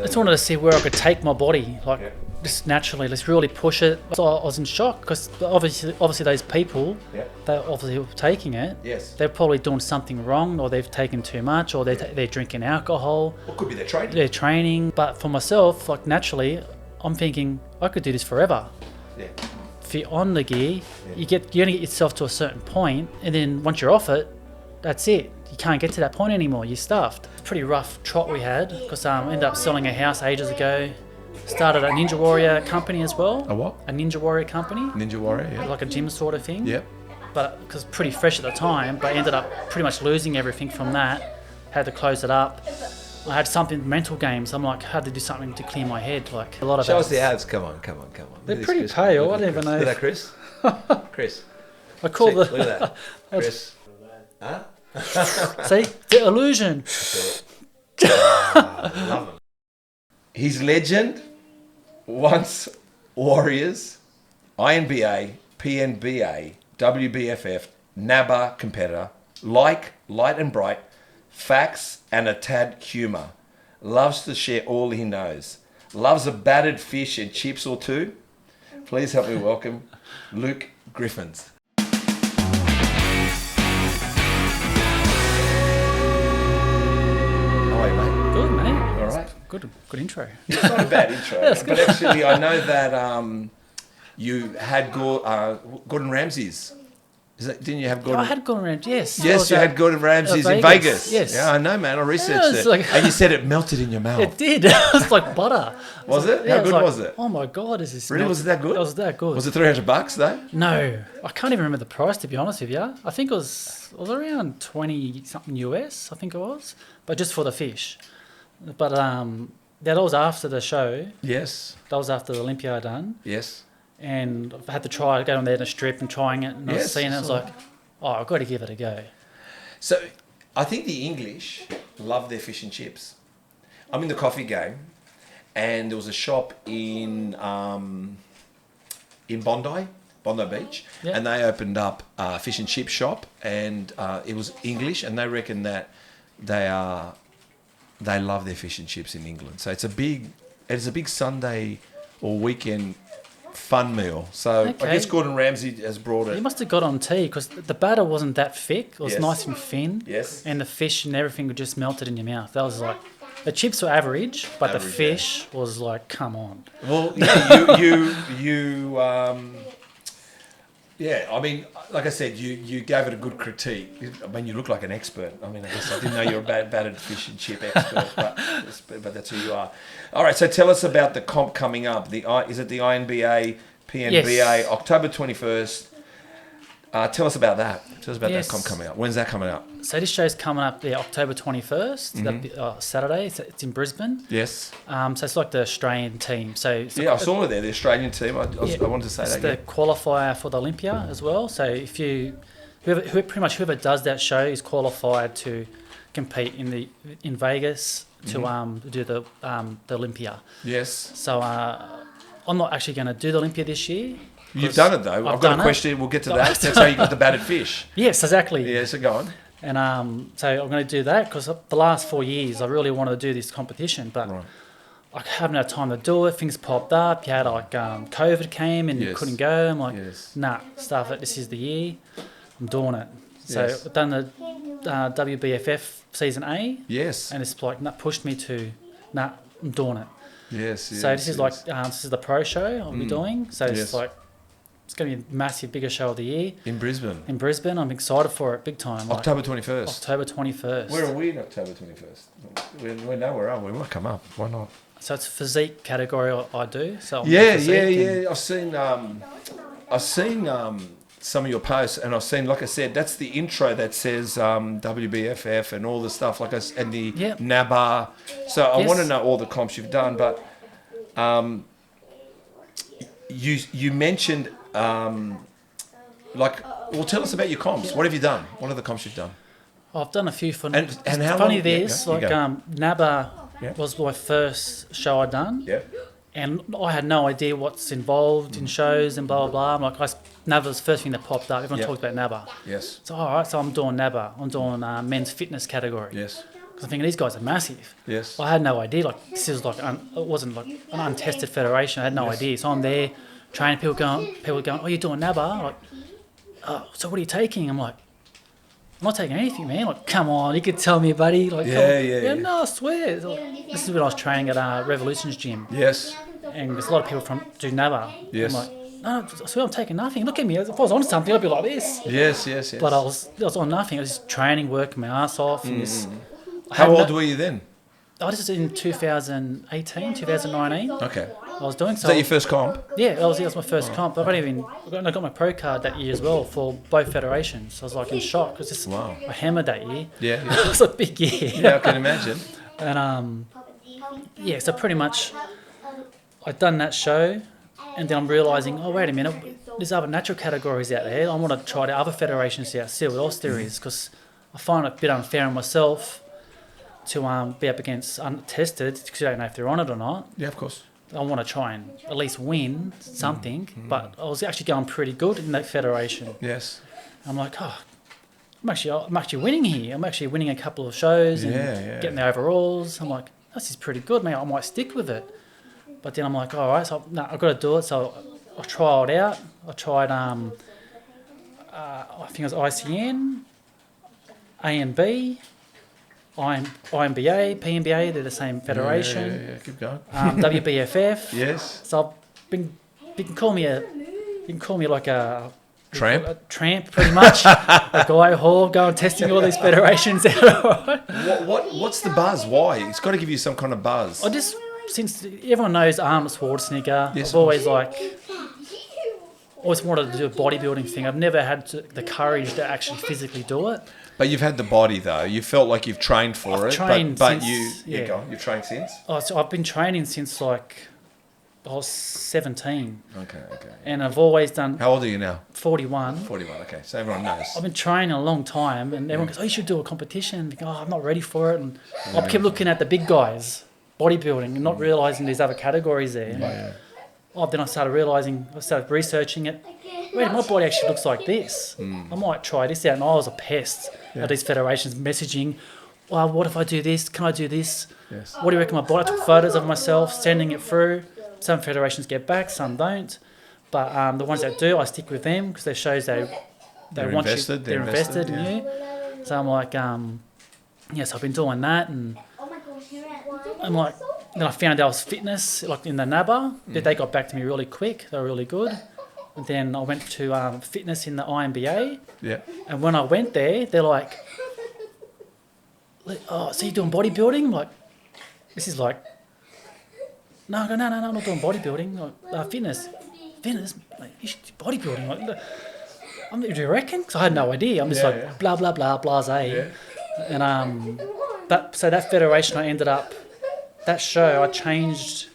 just wanted to see where I could take my body, like just naturally. Let's really push it. So I was in shock because obviously those people, they obviously were taking it. Yes. They're probably doing something wrong, or they've taken too much, or they're drinking alcohol. Or could be their training. Their training. But for myself, like naturally, I'm thinking I could do this forever. Yeah. If you're on the gear, you're gonna get yourself to a certain point, and then once you're off it, that's it. You can't get to that point anymore. You're stuffed. Pretty rough trot we had because ended up selling a house ages ago. Started a Ninja Warrior company as well. A what? A Ninja Warrior company. Ninja Warrior, yeah. Like a gym sort of thing. Yep. But because pretty fresh at the time, but ended up pretty much losing everything from that. Had to close it up. I had something mental games. I'm like, I had to do something to clear my head. Like a lot of. Show us the abs. Come on. They're pretty pale. I don't even know. Look at that, Chris. Chris. I call See, the. look at that, Chris. Huh? See the illusion. Love him. He's legend. Once Warriors, INBA, PNBA, WBFF, NABA competitor, light and bright, facts and a tad humour. Loves to share all he knows. Loves a battered fish and chips or two. Please help me welcome Luke Griffin. How are you, mate? Good, mate. All right. Good intro. It's not a bad intro, but actually I know that you had Gordon Ramsay's. Didn't you have Gordon? I had Gordon Ramsay, yes. Yes, you had Gordon Ramsay's in Vegas. Yes. Yeah, I know, man. I researched it. Like, and you said it melted in your mouth. It did. It was like butter. Was it? Yeah, How good was it? Oh my God, is this Really? Was it that good? It was that good. Was it $300 though? No, I can't even remember the price, to be honest with you. I think it was around 20 something US. I think it was, but just for the fish. But that was after the show. Yes. That was after the Olympia done. Yes. And I had to go on there in a strip and trying it, and I was seeing it. I was like, oh, I've got to give it a go. So, I think the English love their fish and chips. I'm in the coffee game, and there was a shop in Bondi Beach, and they opened up a fish and chip shop, and it was English, and they reckon that they love their fish and chips in England. So it's a big Sunday or weekend fun meal. So I guess Gordon Ramsay has brought it. You must have got on tea because the batter wasn't that thick. It was nice and thin. Yes. And the fish and everything just melted in your mouth. That was like, the chips were average, but the fish was like, come on. Well, yeah, yeah, I mean, like I said, you gave it a good critique. I mean, you look like an expert. I mean, I guess I didn't know you were a battered fish and chip expert, but that's who you are. All right, so tell us about the comp coming up. Is it the INBA, PNBA, Yes. October 21st? Tell us about that. Tell us about that comp coming up. When's that coming up? So this show's coming up the October 21st, that'd be, Saturday. It's in Brisbane. Yes. So it's like the Australian team. So I saw it there, the Australian team. I wanted to say that. It's the qualifier for the Olympia as well. So if whoever does that show is qualified to compete in Vegas to do the Olympia. Yes. So I'm not actually going to do the Olympia this year. You've done it though. I've got a question. We'll get to that. That's how you got the battered fish. Yes, exactly. Yeah, so go on. And so I'm going to do that because the last 4 years I really wanted to do this competition, but I haven't had time to do it. Things popped up. You had like COVID came and you couldn't go. I'm like, nah, stuff it. This is the year. I'm doing it. So I've done the WBFF season A. Yes. And it's like pushed me to, I'm doing it. Yes. So this is like this is the pro show I'll be doing. So it's like. It's going to be a massive, biggest show of the year. In Brisbane? In Brisbane. I'm excited for it, big time. October 21st? October 21st. Where are we in October 21st? We know where are we? We might come up. Why not? So it's physique category I do. So yeah. I've seen some of your posts, and I've seen, like I said, that's the intro that says WBFF and all the stuff, and the NABA. So I want to know all the comps you've done, but you mentioned... tell us about your comps. What have you done? What are the comps you've done? I've done a few for... And how funny long? this, NABA was my first show I done. Yeah. And I had no idea what's involved in shows and blah, blah, blah. I'm like, NABA's the first thing that popped up. Everyone talks about NABA. Yes. So, all right, so I'm doing NABA. I'm doing men's fitness category. Yes. because I'm thinking these guys are massive. Yes. I had no idea. Like this is like it wasn't like an untested federation. I had no idea. So I'm there training. People going, oh, you're doing NABA? Like, so what are you taking? I'm like, I'm not taking anything, man. Like, come on, you could tell me, buddy. Like, yeah. No, I swear. This is when I was training at Revolution's gym. Yes. And there's a lot of people from do NABA. Yes. I'm like, no, I swear I'm taking nothing. Look at me. If I was on something, I'd be like this. Yes. But I was on nothing. I was just training, working my ass off. And How old were you then? I was just in 2018, 2019. Okay. I was doing Is that your first comp? Yeah, that was my first comp. I got my pro card that year as well for both federations. I was like in shock because I hammered that year. Yeah. It was a big year. Yeah, I can imagine. And so pretty much I'd done that show, and then I'm realising, oh wait a minute, there's other natural categories out there. I want to try the other federations out, see what else there is, because I find it a bit unfair on myself to be up against untested because you don't know if they're on it or not. Yeah, of course. I want to try and at least win something, but I was actually going pretty good in that federation. Yes. I'm like, I'm actually winning here. I'm actually winning a couple of shows and getting the overalls. I'm like, this is pretty good, man. I might stick with it. But then I'm like, all right, so I've got to do it. So I tried out. I tried, I think it was ICN, ANB, IMBA, PMBA, they're the same federation. Yeah, keep going. WBFF. Yes. So you can call me like a tramp. A tramp, pretty much. A guy whore going testing all these federations out. What's the buzz? Why? It's got to give you some kind of buzz. Since everyone knows Arnold Schwarzenegger, yes, I've always wanted to do a bodybuilding thing. I've never had the courage to actually physically do it. But you've had the body though. You felt like you've trained for it. You've trained since? Oh, so I've been training since like I was 17. Okay. And I've always done. How old are you now? 41. 41. Okay, so everyone knows. I've been training a long time, and everyone goes, "Oh, you should do a competition." Oh, I'm not ready for it, and I keep looking at the big guys bodybuilding and not realizing there's other categories there. Then I started researching it. Wait, my body actually looks like this. I might try this out. And I was a pest at these federations messaging, well, what if I do this? Can I do this? Yes. What do you reckon my body? I took photos of myself, sending it through. Some federations get back, some don't. But the ones that do, I stick with them because they shows they want invested, you. They're invested in you. So I'm like, yes, I've been doing that. And I'm like, then I found out I was fitness, like in the NABA. They got back to me really quick. They were really good. And then I went to fitness in the IMBA. Yeah. And when I went there, they're like, oh, so you're doing bodybuilding? I'm like, this is like, no, I'm not doing bodybuilding. Like, fitness. Like, you should do bodybuilding. Like, do you reckon? Because I had no idea. I'm just blah, blah, blah, blasé. Yeah. And so that federation I ended up, that show I changed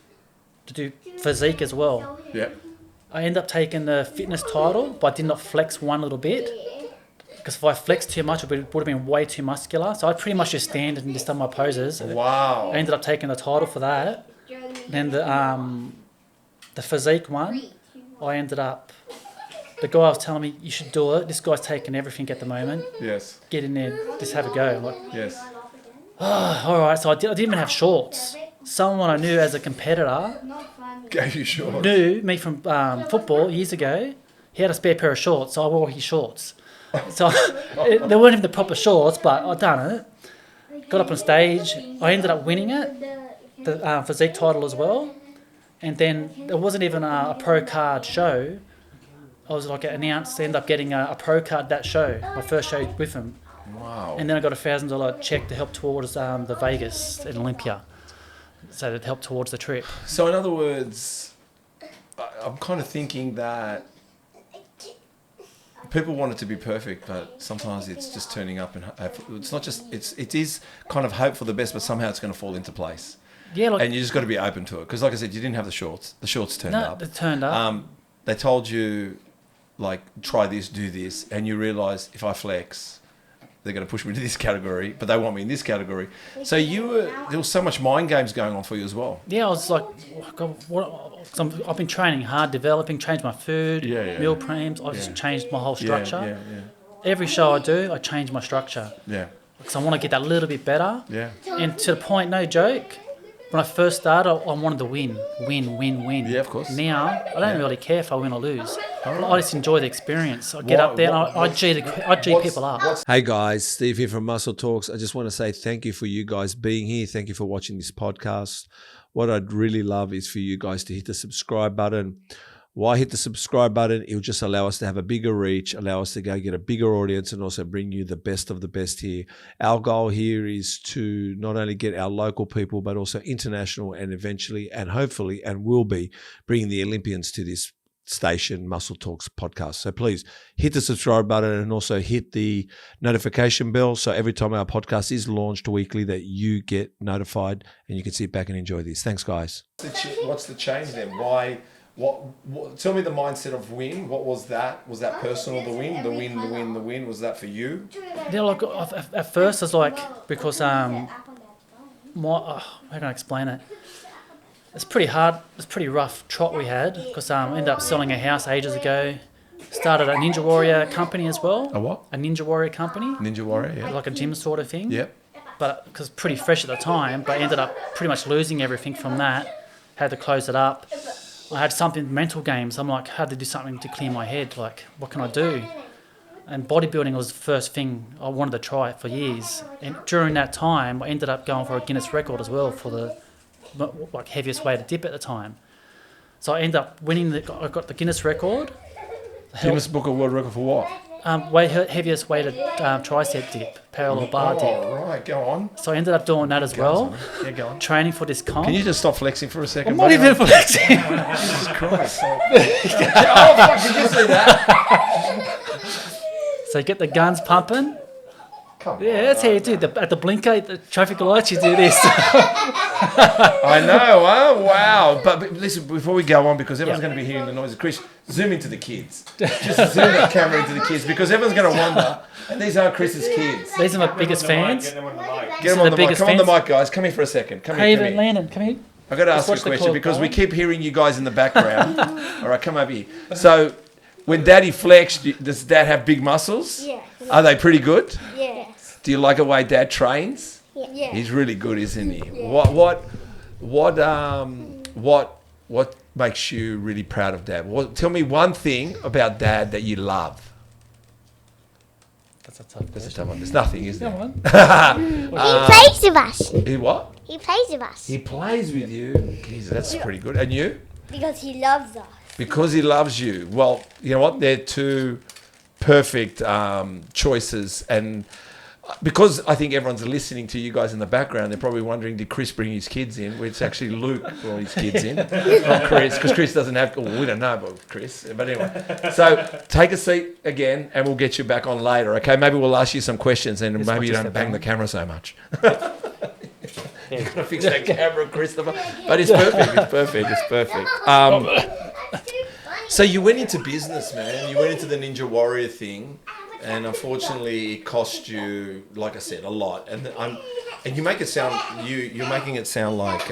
to do physique as well. Yeah. I ended up taking the fitness title, but I did not flex one little bit. Because if I flexed too much, it would have been way too muscular. So I pretty much just stand and just done my poses. Wow. I ended up taking the title for that. Then the physique one, I ended up, the guy was telling me, you should do it. This guy's taking everything at the moment. Yes. Get in there, just have a go. I'm like, yes. Oh, all right. So I didn't even have shorts. Someone I knew as a competitor gave you shorts. Knew me from football years ago. He had a spare pair of shorts, so I wore his shorts. So they weren't even the proper shorts, but I done it. Got up on stage. I ended up winning it, the physique title as well. And then there wasn't even a pro card show. I was like announced, ended up getting a pro card that show, my first show with him. Wow. And then I got a $1,000 check to help towards the Vegas and Olympia. So that helped towards the trip. So in other words, I'm kind of thinking that people want it to be perfect, but sometimes it's just turning up and it's not just, it is kind of hope for the best, but somehow it's going to fall into place. Yeah, and you just got to be open to it. Because like I said, you didn't have the shorts. The shorts turned up. They turned up. They told you, like, try this, do this, and you realise if I flex, they're going to push me to this category, but they want me in this category. So there was so much mind games going on for you as well. Yeah, I was like, I've been training hard, changed my food, meal plans. I just changed my whole structure. Every show I do, I change my structure. Yeah. because I want to get that little bit better. Yeah. And to the point, no joke, when I first started, I wanted to win. Yeah, of course. Now, I don't really care if I win or lose. I just enjoy the experience. I get up there and I G people up. Hey guys, Steve here from Muscle Talks. I just want to say thank you for you guys being here. Thank you for watching this podcast. What I'd really love is for you guys to hit the subscribe button. Why hit the subscribe button? It will just allow us to have a bigger reach, allow us to go get a bigger audience, and also bring you the best of the best here. Our goal here is to not only get our local people, but also international, and eventually, and hopefully, and will be bringing the Olympians to this station, Muscle Talks podcast. So please hit the subscribe button and also hit the notification bell. So every time our podcast is launched weekly, that you get notified and you can sit back and enjoy this. Thanks, guys. What's the change then? Why? What? Tell me the mindset of win. What was that? Was that personal? The win. Was that for you? Yeah, like at first it's like because how can I explain it? It's pretty hard. It's pretty rough trot we had because ended up selling a house ages ago. Started a Ninja Warrior company as well. A what? A Ninja Warrior company. Ninja Warrior, yeah. Like a gym sort of thing. Yep. But because pretty fresh at the time, but ended up pretty much losing everything from that. Had to close it up. I had something mental games. I'm like, had to do something to clear my head. Like, what can I do? And bodybuilding was the first thing I wanted to try for years. And during that time, I ended up going for a Guinness record as well for the heaviest weighted dip at the time. So I ended up winning. I got the Guinness record. Guinness Book of World Record for what? Heaviest weighted tricep dip, parallel bar dip. Oh, right, go on. So I ended up doing that as well. Yeah, go on. Training for this comp. Can you just stop flexing for a second? I'm not even flexing. Jesus Christ. Oh, fuck, did you see that? So you get the guns pumping. Come on. Yeah, that's how you do it. At the blinker, the traffic lights, you do this. I know, huh? Wow. But listen, before we go on, because everyone's going to be hearing the noises, Chris, zoom into the kids. Just zoom that camera into the kids, because everyone's going to wonder, and these aren't Chris's kids. These are my biggest fans. Get them on the mic. Come on the mic, guys. Come here for a second. Come here. Hey, Landon, come here. I've got to ask you a question, because we keep hearing you guys in the background. All right, come over here. So, when Daddy flexed, does Dad have big muscles? Yeah. Are they pretty good? Yes. Do you like the way Dad trains? Yeah. He's really good, isn't he? Yeah. What makes you really proud of Dad? Tell me one thing about Dad that you love. That's a tough one. There's nothing, is there? Come He plays with us. He what? He plays with us. He plays with you. Jeez, that's pretty good. And you? Because he loves us. Because he loves you. Well, you know what? They're two perfect choices. And because I think everyone's listening to you guys in the background, they're probably wondering, did Chris bring his kids in? Well, it's actually Luke brought his kids in, not Chris, because Chris doesn't have, we don't know about Chris. But anyway, so take a seat again and we'll get you back on later, okay? Maybe we'll ask you some questions and maybe you don't bang the camera so much. You're going to fix that camera, Christopher. But it's perfect. So you went into business, man. You went into the Ninja Warrior thing. And unfortunately, it cost you, like I said, a lot. And you make it sound, you're making it sound like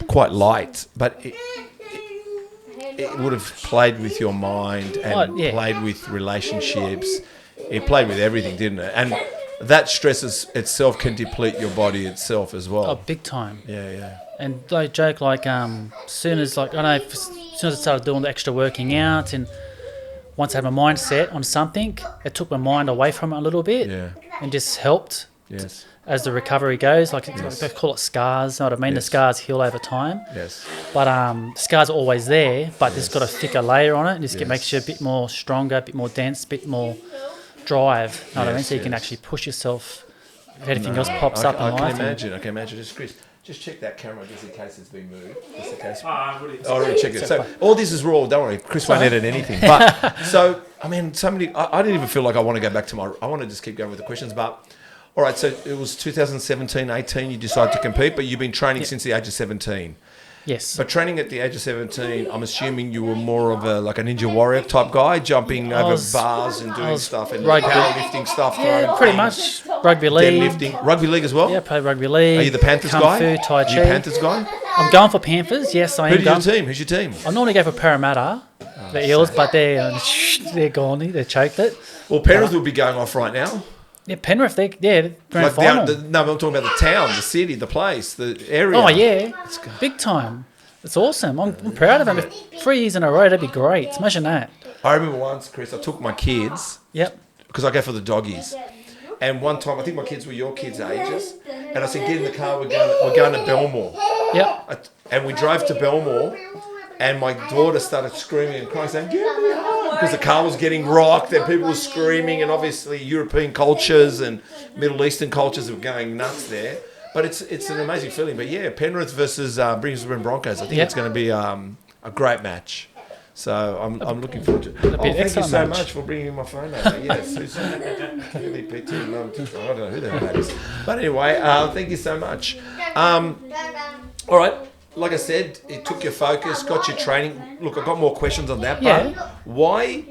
quite light, but it would have played with your mind and played with relationships. It played with everything, didn't it? And that stress itself can deplete your body itself as well. Oh, big time. Yeah. And I joke like, soon as I started doing the extra working out and once I had my mind set on something, it took my mind away from it a little bit and just helped as the recovery goes. Like they call it scars, you know what I mean? The scars heal over time. Yes. But scars are always there, but it's got a thicker layer on it and just makes you a bit more stronger, a bit more dense, a bit more drive, you know what I mean? So you can actually push yourself if anything else pops up in life. I can imagine. Just Chris, just check that camera just in case it's been moved. Just in case. I already checked it. So all this is raw. Don't worry, Chris won't edit anything. But so I mean, so many. I didn't even feel like I want to go back to I want to just keep going with the questions. But all right, so it was 2017, 18. You decided to compete, but you've been training since the age of 17. Yes. But training at the age of 17, I'm assuming you were more of a Ninja Warrior type guy, jumping over bars and doing stuff and powerlifting stuff. Yeah, pretty much. Rugby league. Deadlifting. Rugby league as well? Yeah, play rugby league. Are you the Panthers Kung guy? Fu, Tai Chi. Are you Panthers guy? I'm going for Panthers. Yes, I am. Who's your team? I normally go for Parramatta. the eels, but they're gone. They choked it. Well, Penrith will be going off right now. Yeah, Penrith, grand Like final. no, I'm talking about the town, the city, the place, the area. Oh, yeah. Big time. It's awesome. I'm proud of them. 3 years in a row, that'd be great. Imagine that. I remember once, Chris, I took my kids, Yep. because I go for the doggies. And one time, I think my kids were your kids' ages, and I said, get in the car, we're going to Belmore. Yep. And we drove to Belmore, and my daughter started screaming and crying, saying, get me home, because the car was getting rocked, and people were screaming, and obviously European cultures and Middle Eastern cultures were going nuts there. But it's an amazing feeling. But yeah, Penrith versus Brisbane Broncos, I think it's going to be a great match. So I'm looking forward to it. Thank you so much for bringing me my phone over. Yes, really PT. I don't know who the hell that is. But anyway, thank you so much. All right, like I said, it took your focus, got your training. Look, I've got more questions on that. But why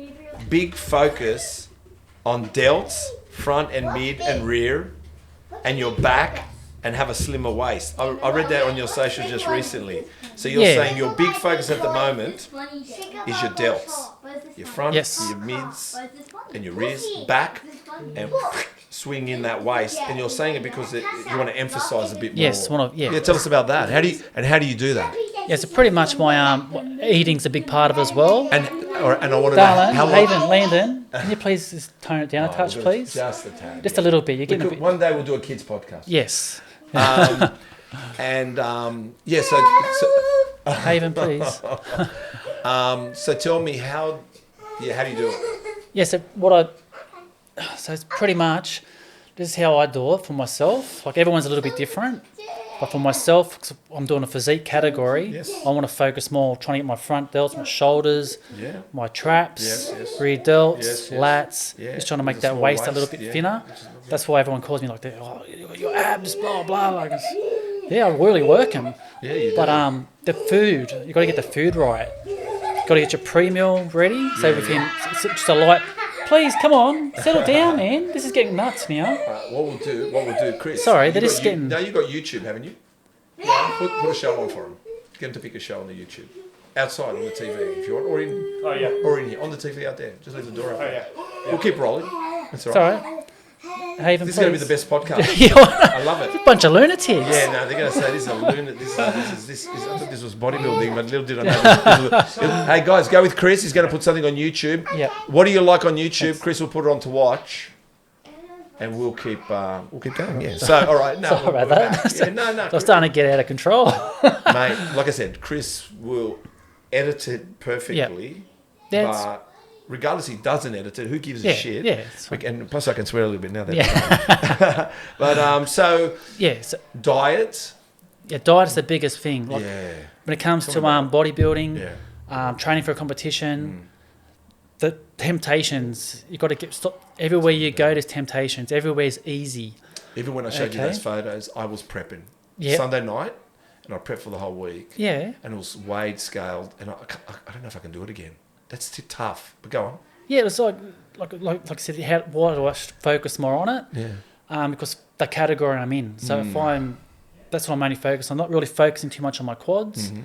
big focus on delts, front and mid and rear, and your back, and have a slimmer waist? I read that on your social just recently. So you're saying your big focus at the moment is your delts, your front, your mids, and your rears, back, and swing in that waist. And you're saying it because you want to emphasise a bit more. Yes, tell us about that. How do you do that? Yeah, so pretty much my eating's a big part of it as well. And I want to Darling, know how long. Haven, Landon, can you please just tone it down a touch, please? Just a tad. Just a little bit. You're getting a bit. One day we'll do a kids podcast. Yes. So Haven, please. So tell me how do you do it? Yeah, so it's pretty much, this is how I do it for myself. Like everyone's a little bit different, but for myself, 'cause I'm doing a physique category. I want to focus more, trying to get my front delts, my shoulders, my traps, rear delts, lats. Just trying to make that waist a little bit thinner. That's why everyone calls me like that. Oh, your abs, blah blah. Like, I really work them. Yeah, you do. But the food, you got to get the food right. You got to get your pre-meal ready. So within just a light. Please come on, settle down, man. This is getting nuts now. What we'll do, Chris. Sorry, that is getting. No, you got YouTube, haven't you? Yeah. Put a show on for him. Get him to pick a show on the YouTube. Outside on the TV if you want, or in here on the TV out there. Just leave the door open. We'll keep rolling. That's all right. It's all right. Haven, this is going to be the best podcast. I love it. A bunch of lunatics. Yeah, no, they're going to say this is a lunatic. This is. I thought this was bodybuilding, but little did I know. Hey guys, go with Chris. He's going to put something on YouTube. Yeah. What do you like on YouTube? Chris will put it on to watch, and we'll keep going. Yeah. So all right. No, sorry about that. Yeah, no. I'm starting to get out of control. Mate, like I said, Chris will edit it perfectly. Yeah. But regardless, he doesn't edit it. Who gives a shit? Yeah. And plus, I can swear a little bit now. But so diet. Yeah, diet is the biggest thing. Like, when it comes to bodybuilding, training for a competition, the temptations, you got to stop. Everywhere you go, there's temptations. Everywhere's easy. Even when I showed you those photos, I was prepping Sunday night, and I prepped for the whole week. Yeah, and it was weighed, scaled, and I don't know if I can do it again. That's too tough. But go on. Yeah, it was like I said. Why do I focus more on it? Yeah, because the category I'm in. So that's what I'm mainly focused on. Not really focusing too much on my quads. Mm-hmm.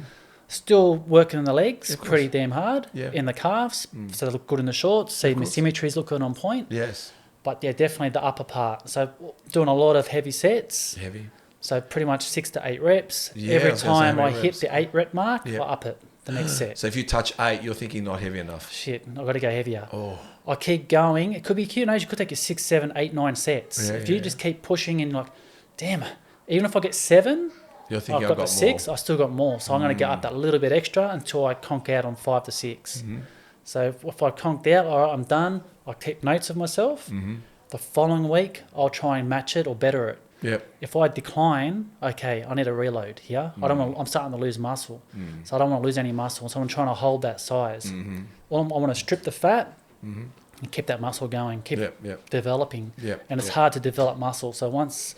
Still working on the legs pretty damn hard. Yeah. In the calves, so they look good in the shorts. See my symmetries looking on point. Yes. But yeah, definitely the upper part. So doing a lot of heavy sets. Heavy. So pretty much 6 to 8 reps. Yeah, every time I hit the 8 rep mark, I up it the next set. So if you touch 8, you're thinking not heavy enough. Shit, I've got to go heavier. Oh. I keep going. It could be cute. You could take your 6, 7, 8, 9 sets. If you just keep pushing and like, damn, even if I get 7, you're thinking I've got the 6, I still got more. So I'm going to get up that little bit extra until I conk out on 5 to 6. Mm-hmm. So if I conked out, all right, I'm done. I keep notes of myself. Mm-hmm. The following week, I'll try and match it or better it. Yep. If I decline, okay, I need a reload here. I don't want. I'm starting to lose muscle, so I don't want to lose any muscle. So I'm trying to hold that size. Mm-hmm. Well, I want to strip the fat and keep that muscle going, keep developing. Yep. And it's hard to develop muscle. So once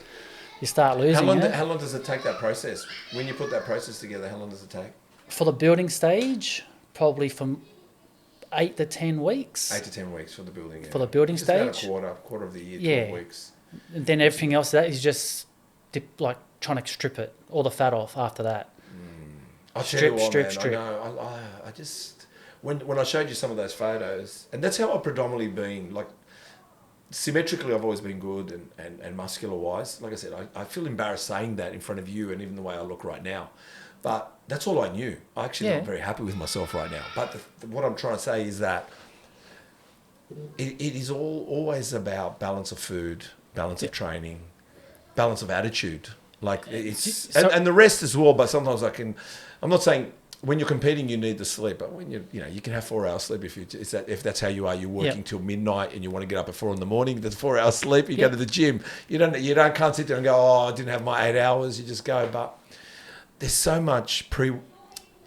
you start losing how long does it take, that process? When you put that process together, how long does it take? For the building stage, probably from 8 to 10 weeks. 8 to 10 weeks for the building. Yeah. For the building stage, about a quarter of the year, 12 weeks. And then everything else that is just like trying to strip it, all the fat off after that. I'll strip. I know. I just when I showed you some of those photos, and that's how I've predominantly been, like, symmetrically I've always been good and muscular wise. Like I said, I feel embarrassed saying that in front of you and even the way I look right now. But that's all I knew. I actually not very happy with myself right now. But what I'm trying to say is that it is always about balance of food, balance of training, balance of attitude. Like it's and the rest as well. But sometimes I'm not saying when you're competing you need the sleep, but when you can have 4 hours sleep if that's how you are. You're working till midnight and you want to get up at 4 a.m. That's 4 hours sleep. You go to the gym. You can't sit there and go, oh, I didn't have my 8 hours. You just go. But there's so much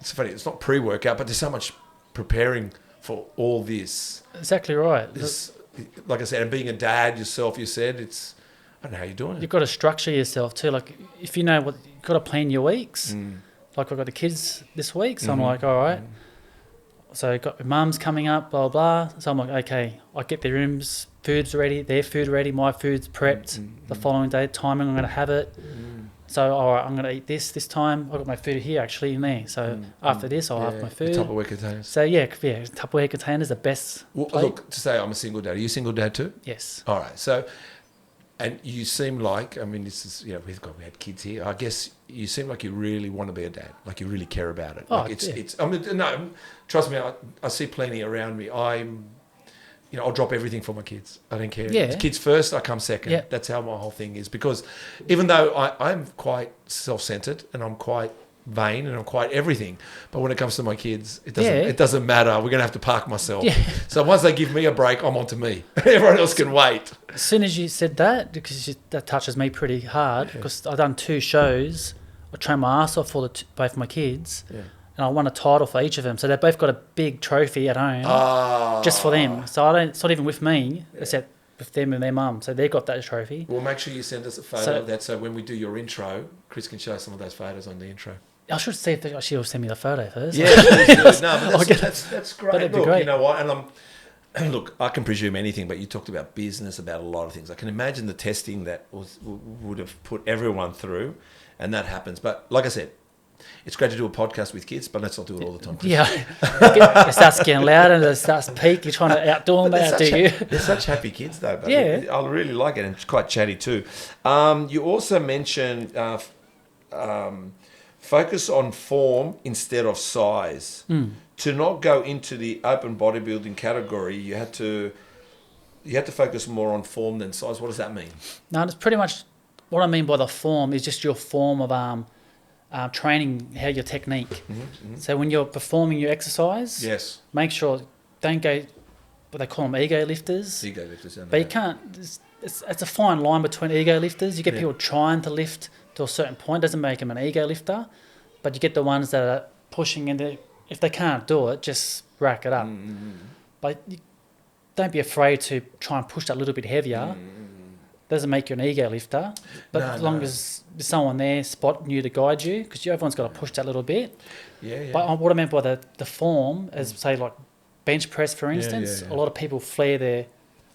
it's funny. It's not pre-workout, but there's so much preparing for all this. Exactly right. Like I said, and being a dad yourself, you said I don't know how you're doing it. You've got to structure yourself too. Like if you know what, you've got to plan your weeks. Like I've got the kids this week, so I'm like, all right. So I've got my mum's coming up, blah, blah, blah. So I'm like, okay, I get their rooms, food's ready, their food ready, my food's prepped. The following day, timing, I'm going to have it. So, all right, I'm going to eat this time. I've got my food here actually in there. So after this, I'll have my food. Tupperware containers. So Tupperware containers are the best. Well, look, to say I'm a single dad. Are you a single dad too? Yes. All right. So, and you seem like, I mean, this is, we had kids here. I guess you seem like you really want to be a dad. Like you really care about it. Like I mean, no, trust me, I see plenty around me. I'll drop everything for my kids. I don't care. Yeah. Kids first, I come second. Yeah. That's how my whole thing is. Because even though I'm quite self-centered and I'm quite vain and I'm quite everything, but when it comes to my kids, it doesn't matter. We're going to have to park myself. Yeah. So once they give me a break, I'm on to me. Everyone else can wait. As soon as you said that, because that touches me pretty hard, because I've done 2 shows. I trained my ass off for both my kids. Yeah. And I won a title for each of them. So they've both got a big trophy at home just for them. So it's not even with me, except with them and their mum. So they've got that trophy. Well, make sure you send us a photo of that so when we do your intro, Chris can show some of those photos on the intro. I should see if she'll send me the photo first. Yeah, please do. No, but that's great. That'd be great. You know what? And look, I can presume anything, but you talked about business, about a lot of things. I can imagine the testing that would have put everyone through, and that happens. But like I said, it's great to do a podcast with kids, but let's not do it all the time. Chris. Yeah. It starts getting louder and it starts peak. You're trying to outdo them, outdo you. They're such happy kids, though. But yeah. I really like it, and it's quite chatty too. You also mentioned focus on form instead of size. To not go into the open bodybuilding category, you had to focus more on form than size. What does that mean? No, it's pretty much what I mean by the form is just your form of training, how your technique. So when you're performing your exercise, make sure don't go what they call them ego lifters. Ego lifters, but you can't. It's a fine line between ego lifters. You get people trying to lift to a certain point, doesn't make them an ego lifter, but you get the ones that are pushing into. If they can't do it, just rack it up. But don't be afraid to try and push that a little bit heavier. Doesn't make you an ego lifter, but as long as there's someone there spotting you to guide you, because everyone's got to push that little bit. But what I meant by the form is, say, like bench press, for instance, a lot of people flare their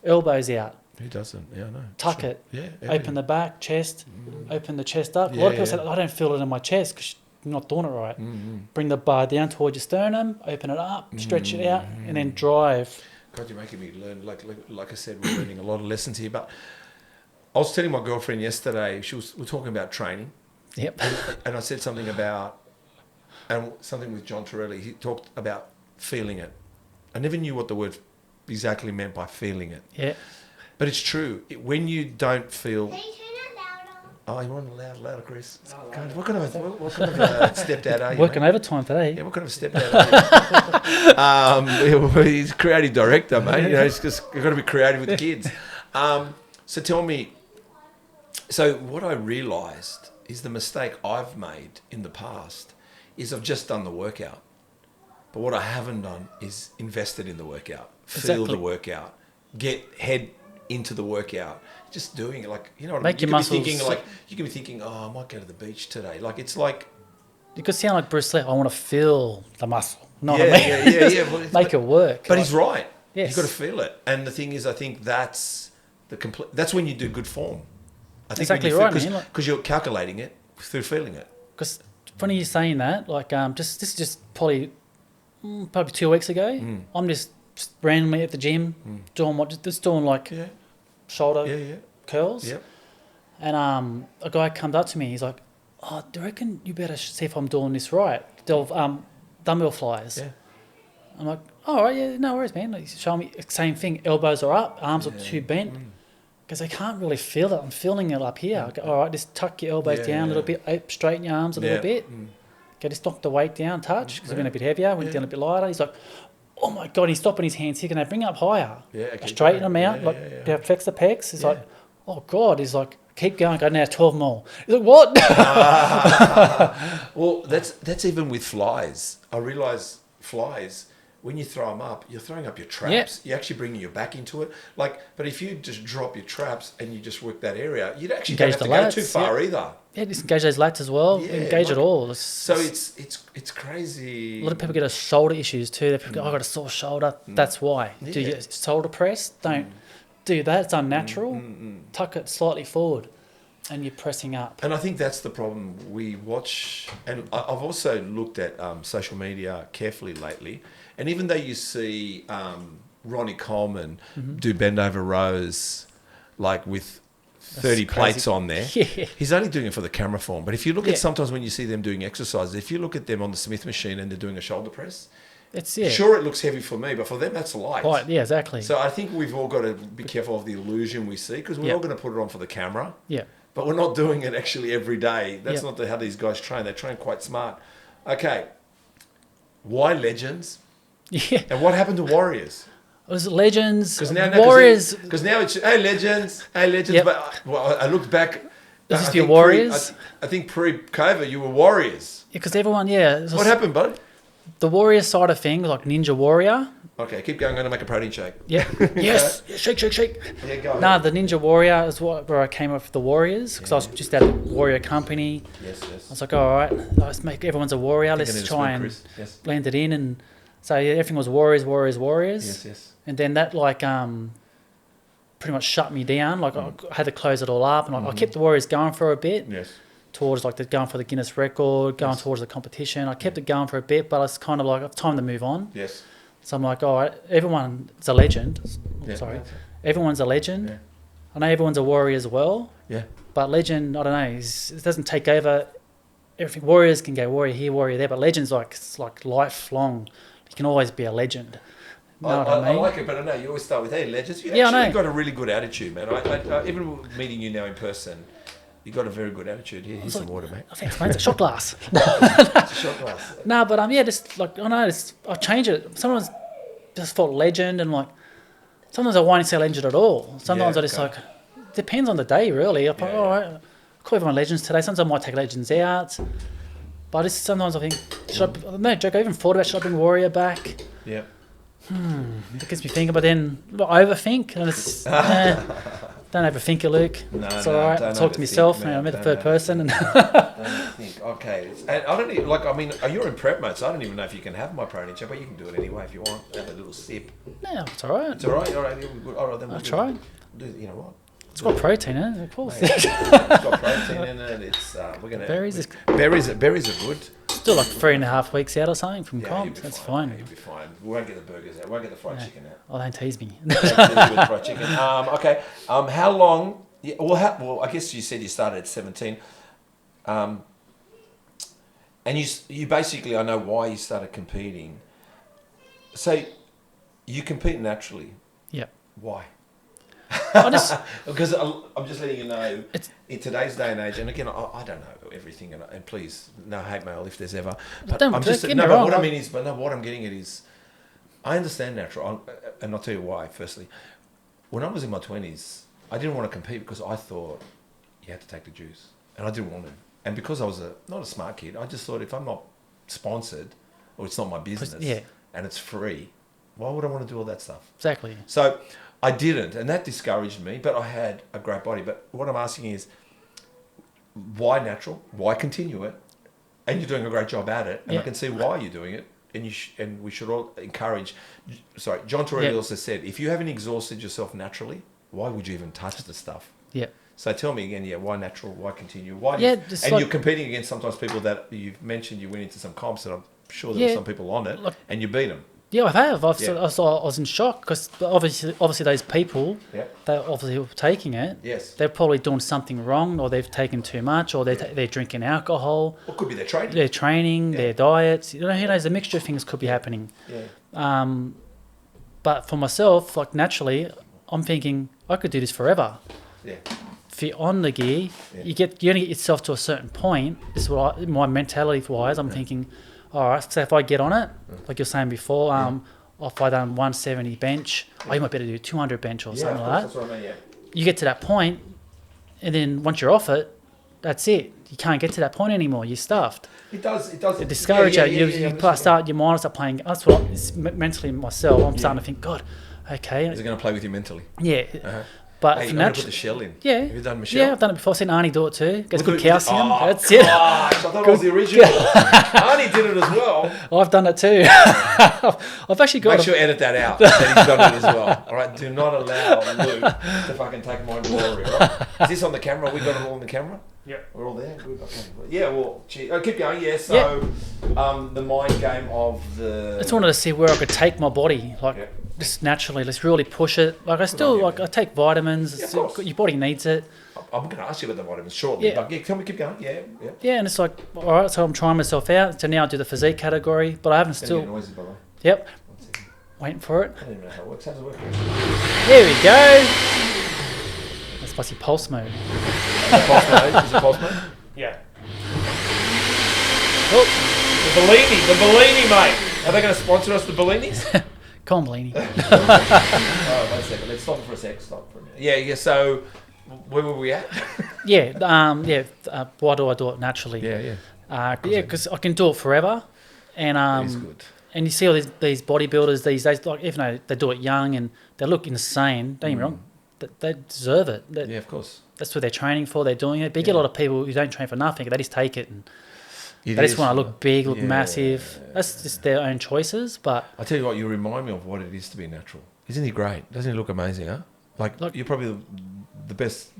elbows out. Who doesn't? Yeah, I know. Tuck it. Yeah. Open the back, chest, open the chest up. A lot of people say, I don't feel it in my chest because you're not doing it right. Bring the bar down towards your sternum, open it up, stretch it out, and then drive. God, you're making me learn. Like I said, we're learning a lot of lessons here, but I was telling my girlfriend yesterday, we're talking about training. Yep. And I said something with John Torelli. He talked about feeling it. I never knew what the word exactly meant by feeling it. Yeah. But it's true. When you don't feel... Can you turn it louder? Oh, you want it louder, Chris? God, what kind of a stepdad are you? Working overtime today. Yeah, what kind of a stepdad are you? He's creative director, mate. It's just, you've got to be creative with the kids. So tell me... So what I realised is the mistake I've made in the past is I've just done the workout. But what I haven't done is invested in the workout, feel the workout, get head into the workout, just doing it. Like, you know what I mean? Your muscles. You can be thinking, oh, I might go to the beach today. Like, it's like... You could sound like Bruce Lee. I want to feel the muscle. Know what I mean? Yeah. Make it work. But he's right. Yes. You've got to feel it. And the thing is, I think that's when you do good form. I think exactly right, man. Because you're calculating it through feeling it. Because funny you saying that. Like, this is just probably probably 2 weeks ago. I'm just randomly at the gym doing like shoulder curls. Yep. And a guy comes up to me. He's like, "Oh, do you reckon you better see if I'm doing this right? Dumbbell flies." Yeah. I'm like, "All right, yeah, no worries, man." Like, he's showing me same thing. Elbows are up, arms are too bent. Because I can't really feel it. I'm feeling it up here. I go, all right, just tuck your elbows down a little bit, straighten your arms a little bit. Okay, just knock the weight down, touch, because it went a bit heavier, went down a bit lighter. He's like, oh my God, he's stopping his hands here. Can I bring it up higher? I straighten them out, flex the pecs. He's like, oh God. He's like, keep going. Go now, 12 more. He's like, what? Well, that's even with flies. I realise flies, when you throw them up, you're throwing up your traps. You're actually bringing your back into it. But if you just drop your traps and you just work that area, you'd actually don't have to go too far either. Yeah, just engage those lats as well. Yeah, engage it all. So it's crazy. A lot of people get shoulder issues too. People go, I got a sore shoulder. That's why. Yeah. Do your shoulder press. Don't do that. It's unnatural. Tuck it slightly forward, and you're pressing up. And I think that's the problem. We watch, and I've also looked at social media carefully lately. And even though you see Ronnie Coleman do bend over rows, like with 30 plates on there, he's only doing it for the camera form. But if you look at sometimes when you see them doing exercises, if you look at them on the Smith machine and they're doing a shoulder press, sure, it looks heavy for me, but for them, that's light. Light, yeah, exactly. So I think we've all got to be careful of the illusion we see, because we're all going to put it on for the camera. Yeah. But we're not doing it actually every day. That's not how these guys train. They train quite smart. Okay. Why legends? Yeah. And what happened to Warriors? It was Legends, Warriors. Because now it's, hey, Legends. Yep. But I looked back. Is this your Warriors? I think pre-COVID, you were Warriors. Yeah, because everyone, what happened, bud? The Warrior side of things, like Ninja Warrior. Okay, keep going. I'm going to make a protein shake. Yeah. Yes. Shake. Yeah, go ahead. No, the Ninja Warrior is where I came up with the Warriors, because I was just at a Warrior company. Yes. I was like, all right, let's make everyone's a Warrior. Let's try and blend it in. And so everything was Warriors. Yes. And then that pretty much shut me down. Like I had to close it all up, and I kept the Warriors going for a bit. Yes. Towards going for the Guinness record, going towards the competition. I kept it going for a bit, but it's kind of like time to move on. Yes. So I'm like, all right, everyone's a legend. Yeah. Everyone's a legend. Yeah. I know everyone's a warrior as well. Yeah. But legend, I don't know, it doesn't take over everything. Warriors can go warrior here, warrior there, but legends it's like lifelong. You can always be a legend. You know what I mean? I like it, but I know you always start with, hey, legends. You I know. Got a really good attitude, man. I even meeting you now in person, you got a very good attitude. Here's some water, mate. Thanks, mate. It's a shot glass. It's a shot glass. No, but just like, I know, I change it. Sometimes just thought legend, and like, sometimes I won't say legend at all. Sometimes I just depends on the day, really. I'm like, all right, I'll call everyone legends today. Sometimes I might take legends out. But sometimes I think, no joke, I even thought about, should I bring Warrior back? Yeah. It gets me thinking, but then I overthink, and it's, don't overthink it, Luke. No, it's all right. I talk to myself, and I'm the third person. And don't think. Okay. And I don't even, you're in prep mode, so I don't even know if you can have my protein shake, but you can do it anyway if you want. Have a little sip. No, it's all right. It's all right. All right, then we'll try. You know what? It's got protein in it, of course. It's got protein in it. It's we're gonna berries are good. Still like 3.5 weeks out or something from comp. That's fine. You'll be fine. We won't get the burgers out. We won't get the fried chicken out. Oh, don't tease me. Fried chicken. Okay. How long? Yeah, well, I guess you said you started at 17. And you basically, I know why you started competing. So you compete naturally. Yeah. Why? Because I'm just letting you know, in today's day and age, and again, I don't know everything, and please, no hate mail if there's ever. But I'm just what I mean is, what I'm getting at is, I understand natural, and I'll tell you why. Firstly, when I was in my 20s, I didn't want to compete because I thought you had to take the juice, and I didn't want to. And because I was not a smart kid, I just thought if I'm not sponsored or it's not my business, and it's free, why would I want to do all that stuff? Exactly. So I didn't, and that discouraged me, but I had a great body. But what I'm asking is, why natural? Why continue it? And you're doing a great job at it, and I can see why you're doing it. And we should all encourage. Sorry, John Torelli also said, if you haven't exhausted yourself naturally, why would you even touch the stuff? Yeah. So tell me again, why natural? Why continue? Why? And you're competing against sometimes people that you've mentioned. You went into some comps, and sure there were some people on it, and you beat them. Yeah, I have. I was in shock because obviously those people, they obviously were taking it. Yes. They're probably doing something wrong, or they've taken too much, or they're drinking alcohol. Or could be their training. Their training, their diets. You know, who knows? A mixture of things could be happening. Yeah. But for myself, like naturally, I'm thinking I could do this forever. Yeah. If you're on the gear, you only get yourself to a certain point. This is what my mentality wise. I'm thinking, all right. So if I get on it, like you're saying before, if I done 170 bench, you might better do 200 bench or something like that. That's what I mean. Yeah. You get to that point, and then once you're off it, that's it. You can't get to that point anymore. You're stuffed. It does. It discourages you. You start your mind start playing. That's what it's mentally myself. I'm starting to think, God, okay. Is it going to play with you mentally? Yeah. Uh-huh. But you're going to put the shell in. Yeah. Have you done Michelle? Yeah, I've done it before. I've seen Arnie do it too. Gets good it. calcium. Oh, That's it. Gosh, I thought it was the original. Arnie did it as well. I've done it too. I've actually got. Make sure you edit that out. That he's done it as well. All right. Do not allow Luke to fucking take my glory. Right? Is this on the camera? We got it all on the camera. Yeah. We're all there. Good. Okay. Yeah. Well, keep going. Yeah. So, the mind game of the. I just wanted to see where I could take my body, like just naturally. Let's really push it. Like I take vitamins. Your body needs it. I'm going to ask you about the vitamins shortly. Yeah. But tell me, keep going. Yeah. Yeah, and it's like, all right. So I'm trying myself out. So now I do the physique category, but I haven't still. Noises, by the way. Yep. 1 second. Waiting for it. I don't even know how it works. How does it work? There we go. That's spicy pulse mode. Pulse mode? Is it pulse mode? Yeah. Oh, the Bellini, mate. Are they going to sponsor us, the Bellinis? Come on, Bellini. Oh, 1 second. Let's stop for a sec. Stop for a minute. Yeah. So, where were we at? Why do I do it naturally? Yeah. Because I can do it forever, and That is good. and you see all these bodybuilders these days, like even though they do it young and they look insane, don't get me wrong, they deserve it. Yeah, of course. That's what they're training for. They're doing it. But you get a lot of people who don't train for nothing. They just take it and they just want to look big, look massive. That's just their own choices. But I tell you what, you remind me of what it is to be natural. Isn't he great? Doesn't he look amazing? Huh? Like you're probably the best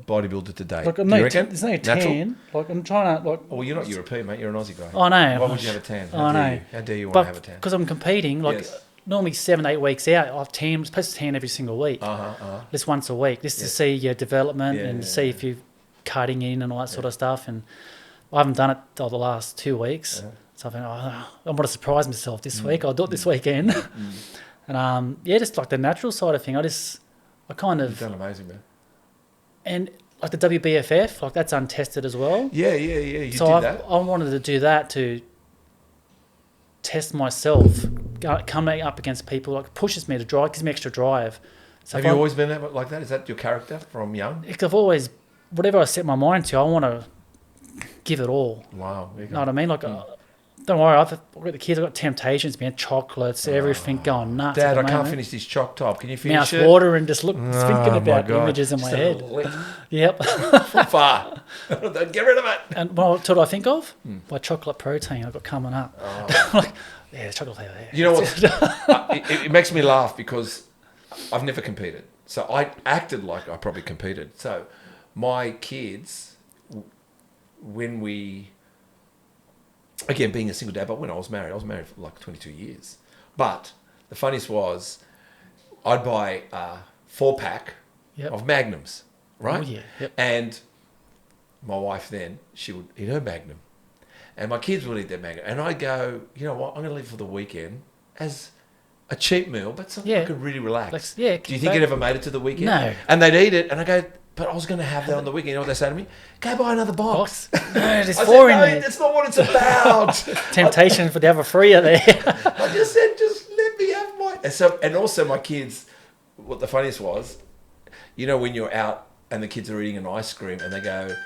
bodybuilder today. like, Do you reckon? there's no Natural? tan. Like I'm trying to like. Well, you're not European, mate. You're an Aussie guy. I know. Why would you have a tan? I know. How dare you want But to have a tan? because I'm competing, like normally 7-8 weeks out, I've tan. I'm supposed to tan every single week. Just once a week, just to see your development and see if you're cutting in and all that sort of stuff. And I haven't done it the last 2 weeks, so I think I want to surprise myself this week. I'll do it this weekend. And just like the natural side of thing, I kind of You've done amazing, man. and like the WBFF, like that's untested as well. Yeah. You did that. I wanted to do that to test myself, coming up against people, like pushes me to drive, gives me extra drive. So Have you always been like that? Is that your character from young? I've always, whatever I set my mind to, I want to give it all. Wow. You know what I mean? Like, don't worry, I've got the kids, I've got temptations, man, chocolates, everything going nuts. Dad, I can't finish this choc top. Can you finish Mouth it? water and just thinking about images in my head. Yep. From far. Don't get rid of it. And what I think of? My chocolate protein I've got coming up. Like, there's chocolate flavor there. You know what? It makes me laugh because I've never competed. So I acted like I probably competed. So my kids, when we... Again, being a single dad, but when I was married for like 22 years. But the funniest was I'd buy a 4-pack of Magnums, right? Oh, yeah. Yep. And my wife then, she would eat her Magnum. And my kids would eat their Magnum. And I'd go, you know what, I'm going to leave for the weekend as a cheap meal, but something I could really relax. Do you think it ever made it to the weekend? No. And they'd eat it, and I go, but I was going to have that on the weekend. You know what they say to me? Go buy another box. No, there's I four said, in no, there. that's not what it's about. Temptation for the other three are there. I just said, just let me have my... And also my kids, what the funniest was, you know when you're out and the kids are eating an ice cream and they go,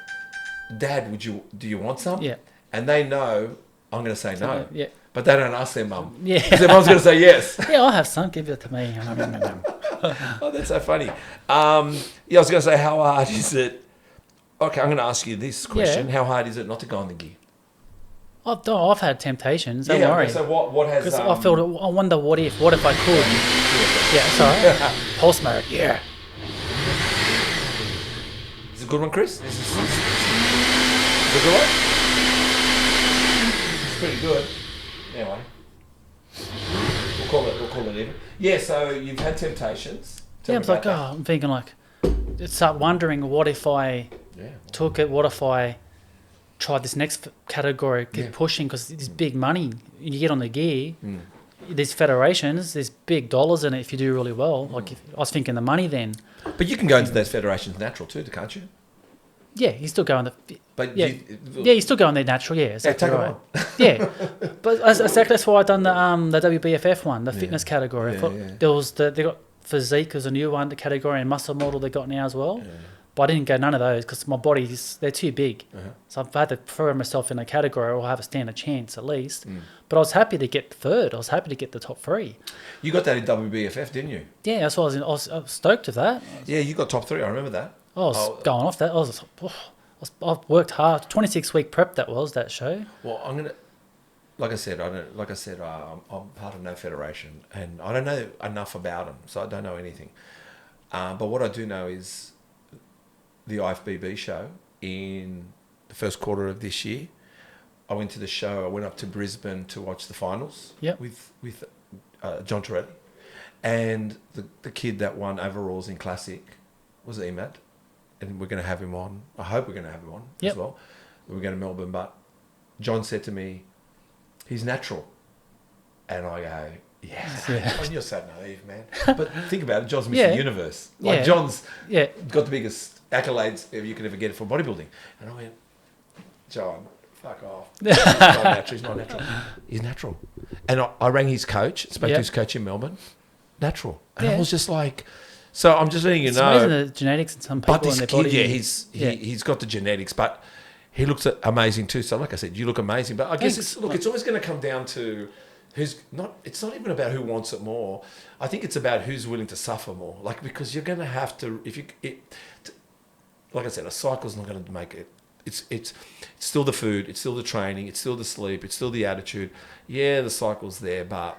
Dad, do you want some? Yeah. And they know I'm going to say no. Yeah. But they don't ask their mum. Yeah. Because their mum's going to say yes. Yeah, I'll have some. Give it to me. Oh, that's so funny. I was going to say, how hard is it? Okay, I'm going to ask you this question. How hard is it not to go on the gear? I've had temptations. Don't worry. Okay, so what has... Because I wonder what if I could. Yeah, sorry. Pulse mode. Yeah. Is it a good one, Chris? Is it a good one? It's pretty good. Anyway, we'll call it even. Yeah. So you've had temptations. Yeah, I'm like, I'm thinking like, start wondering, what if I took it? What if I tried this next category, keep pushing, because it's big money. You get on the gear, these federations, there's big dollars in it if you do really well. Like, I was thinking the money then. But you can go into those federations natural too, can't you? Yeah, you still go in the. But you still go in there natural. Yeah, exactly take right. Yeah, but that's why I done the WBFF one, the fitness category. There was they got physique as a new one, the category, and muscle model they got now as well. Yeah. But I didn't go none of those because my body's they're too big. So I've had to throw myself in a category or have a stand a chance at least. But I was happy to get third. I was happy to get the top 3. You got that in WBFF, didn't you? Yeah, that's why I was stoked with that. Yeah, you got top 3. I remember that. I was going off that. I've worked hard. 26-week prep that show. Well, I'm gonna, like I said, I'm part of no federation, and I don't know enough about them, so I don't know anything. But what I do know is the IFBB show in the first quarter of this year. I went to the show. I went up to Brisbane to watch the finals with John Torelli, and the kid that won overalls in Classic was Emad, and we're going to have him on. I hope we're going to have him on as well. We're going to Melbourne, but John said to me, he's natural, and I go, yeah. Oh, you're so naive, man. But think about it, John's Mr. Universe. Like John's got the biggest accolades you could ever get for bodybuilding. And I went, John, fuck off. He's not natural. He's natural. And I rang his coach, spoke to his coach in Melbourne. Natural. And I was just like, so I'm just letting you know. It's amazing the genetics in some people but this in their body. He's got the genetics, but he looks amazing too. So like I said, you look amazing. But I guess it's always going to come down to it's not even about who wants it more. I think it's about who's willing to suffer more. Like, because you're going to have to, like I said, a cycle's not going to make it. It's still the food, it's still the training, it's still the sleep, it's still the attitude. Yeah, the cycle's there, but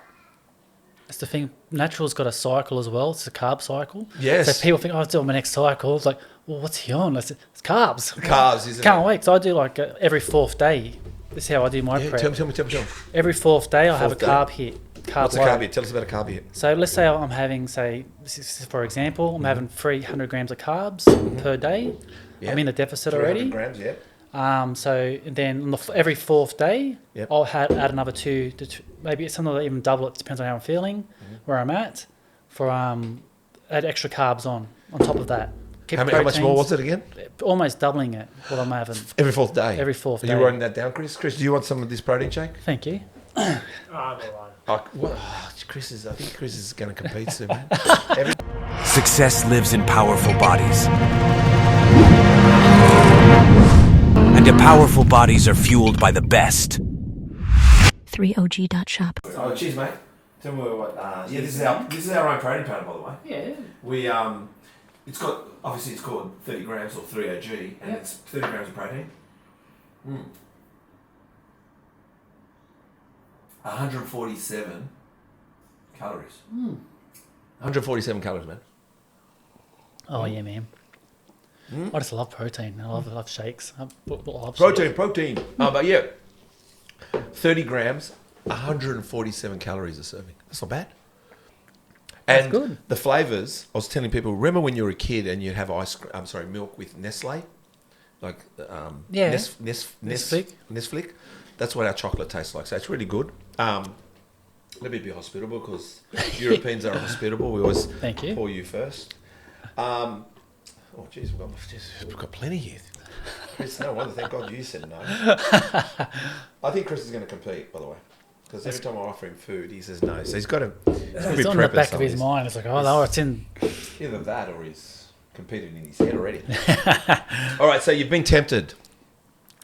that's the thing. Natural's got a cycle as well. It's a carb cycle. Yes. So people think, I'll do my next cycle. It's like, well, what's he on? It's carbs. Carbs, isn't it? Can't wait. So I do like every 4th day. This is how I do my prep. Tell me. Every 4th day, I have a carb hit. What's a carb hit? Tell us about a carb hit. So let's say I'm having, this is for example, I'm having 300 grams of carbs per day. Yep. I'm in the deficit already. 300 grams, yeah. So then every 4th day, I'll add another 2 to maybe sometimes even double it. Depends on how I'm feeling, where I'm at. For add extra carbs on top of that. How much more was it again? Almost doubling it. What I'm having every 4th day. Every 4th day. Are you writing that down, Chris? Chris, do you want some of this protein shake? Thank you. I think Chris is going to compete soon, man. Success lives in powerful bodies. And the powerful bodies are fueled by the best. threeog.shop. Oh, cheers, mate. Tell me what. This is our own protein powder, by the way. Yeah. We it's called 30 grams or 3OG, and it's 30 grams of protein. 147 calories. 147 calories, man. Oh yeah, man. I just love protein. I love shakes. I love Protein. But yeah, 30 grams, 147 calories a serving. That's not bad. That's and good. The flavors, I was telling people, remember when you were a kid and you'd have milk with Nestle? Like Nesflick. That's what our chocolate tastes like. So it's really good. Let me be hospitable because Europeans are hospitable. We always pour you first. Oh, geez, we've got plenty here. Chris, no wonder. Thank God you said no. I think Chris is going to compete, by the way. Because every time I offer him food, he says no. So he's got to be It's on the back of his mind. It's like, it's in. Either that or he's competing in his head already. All right, so you've been tempted.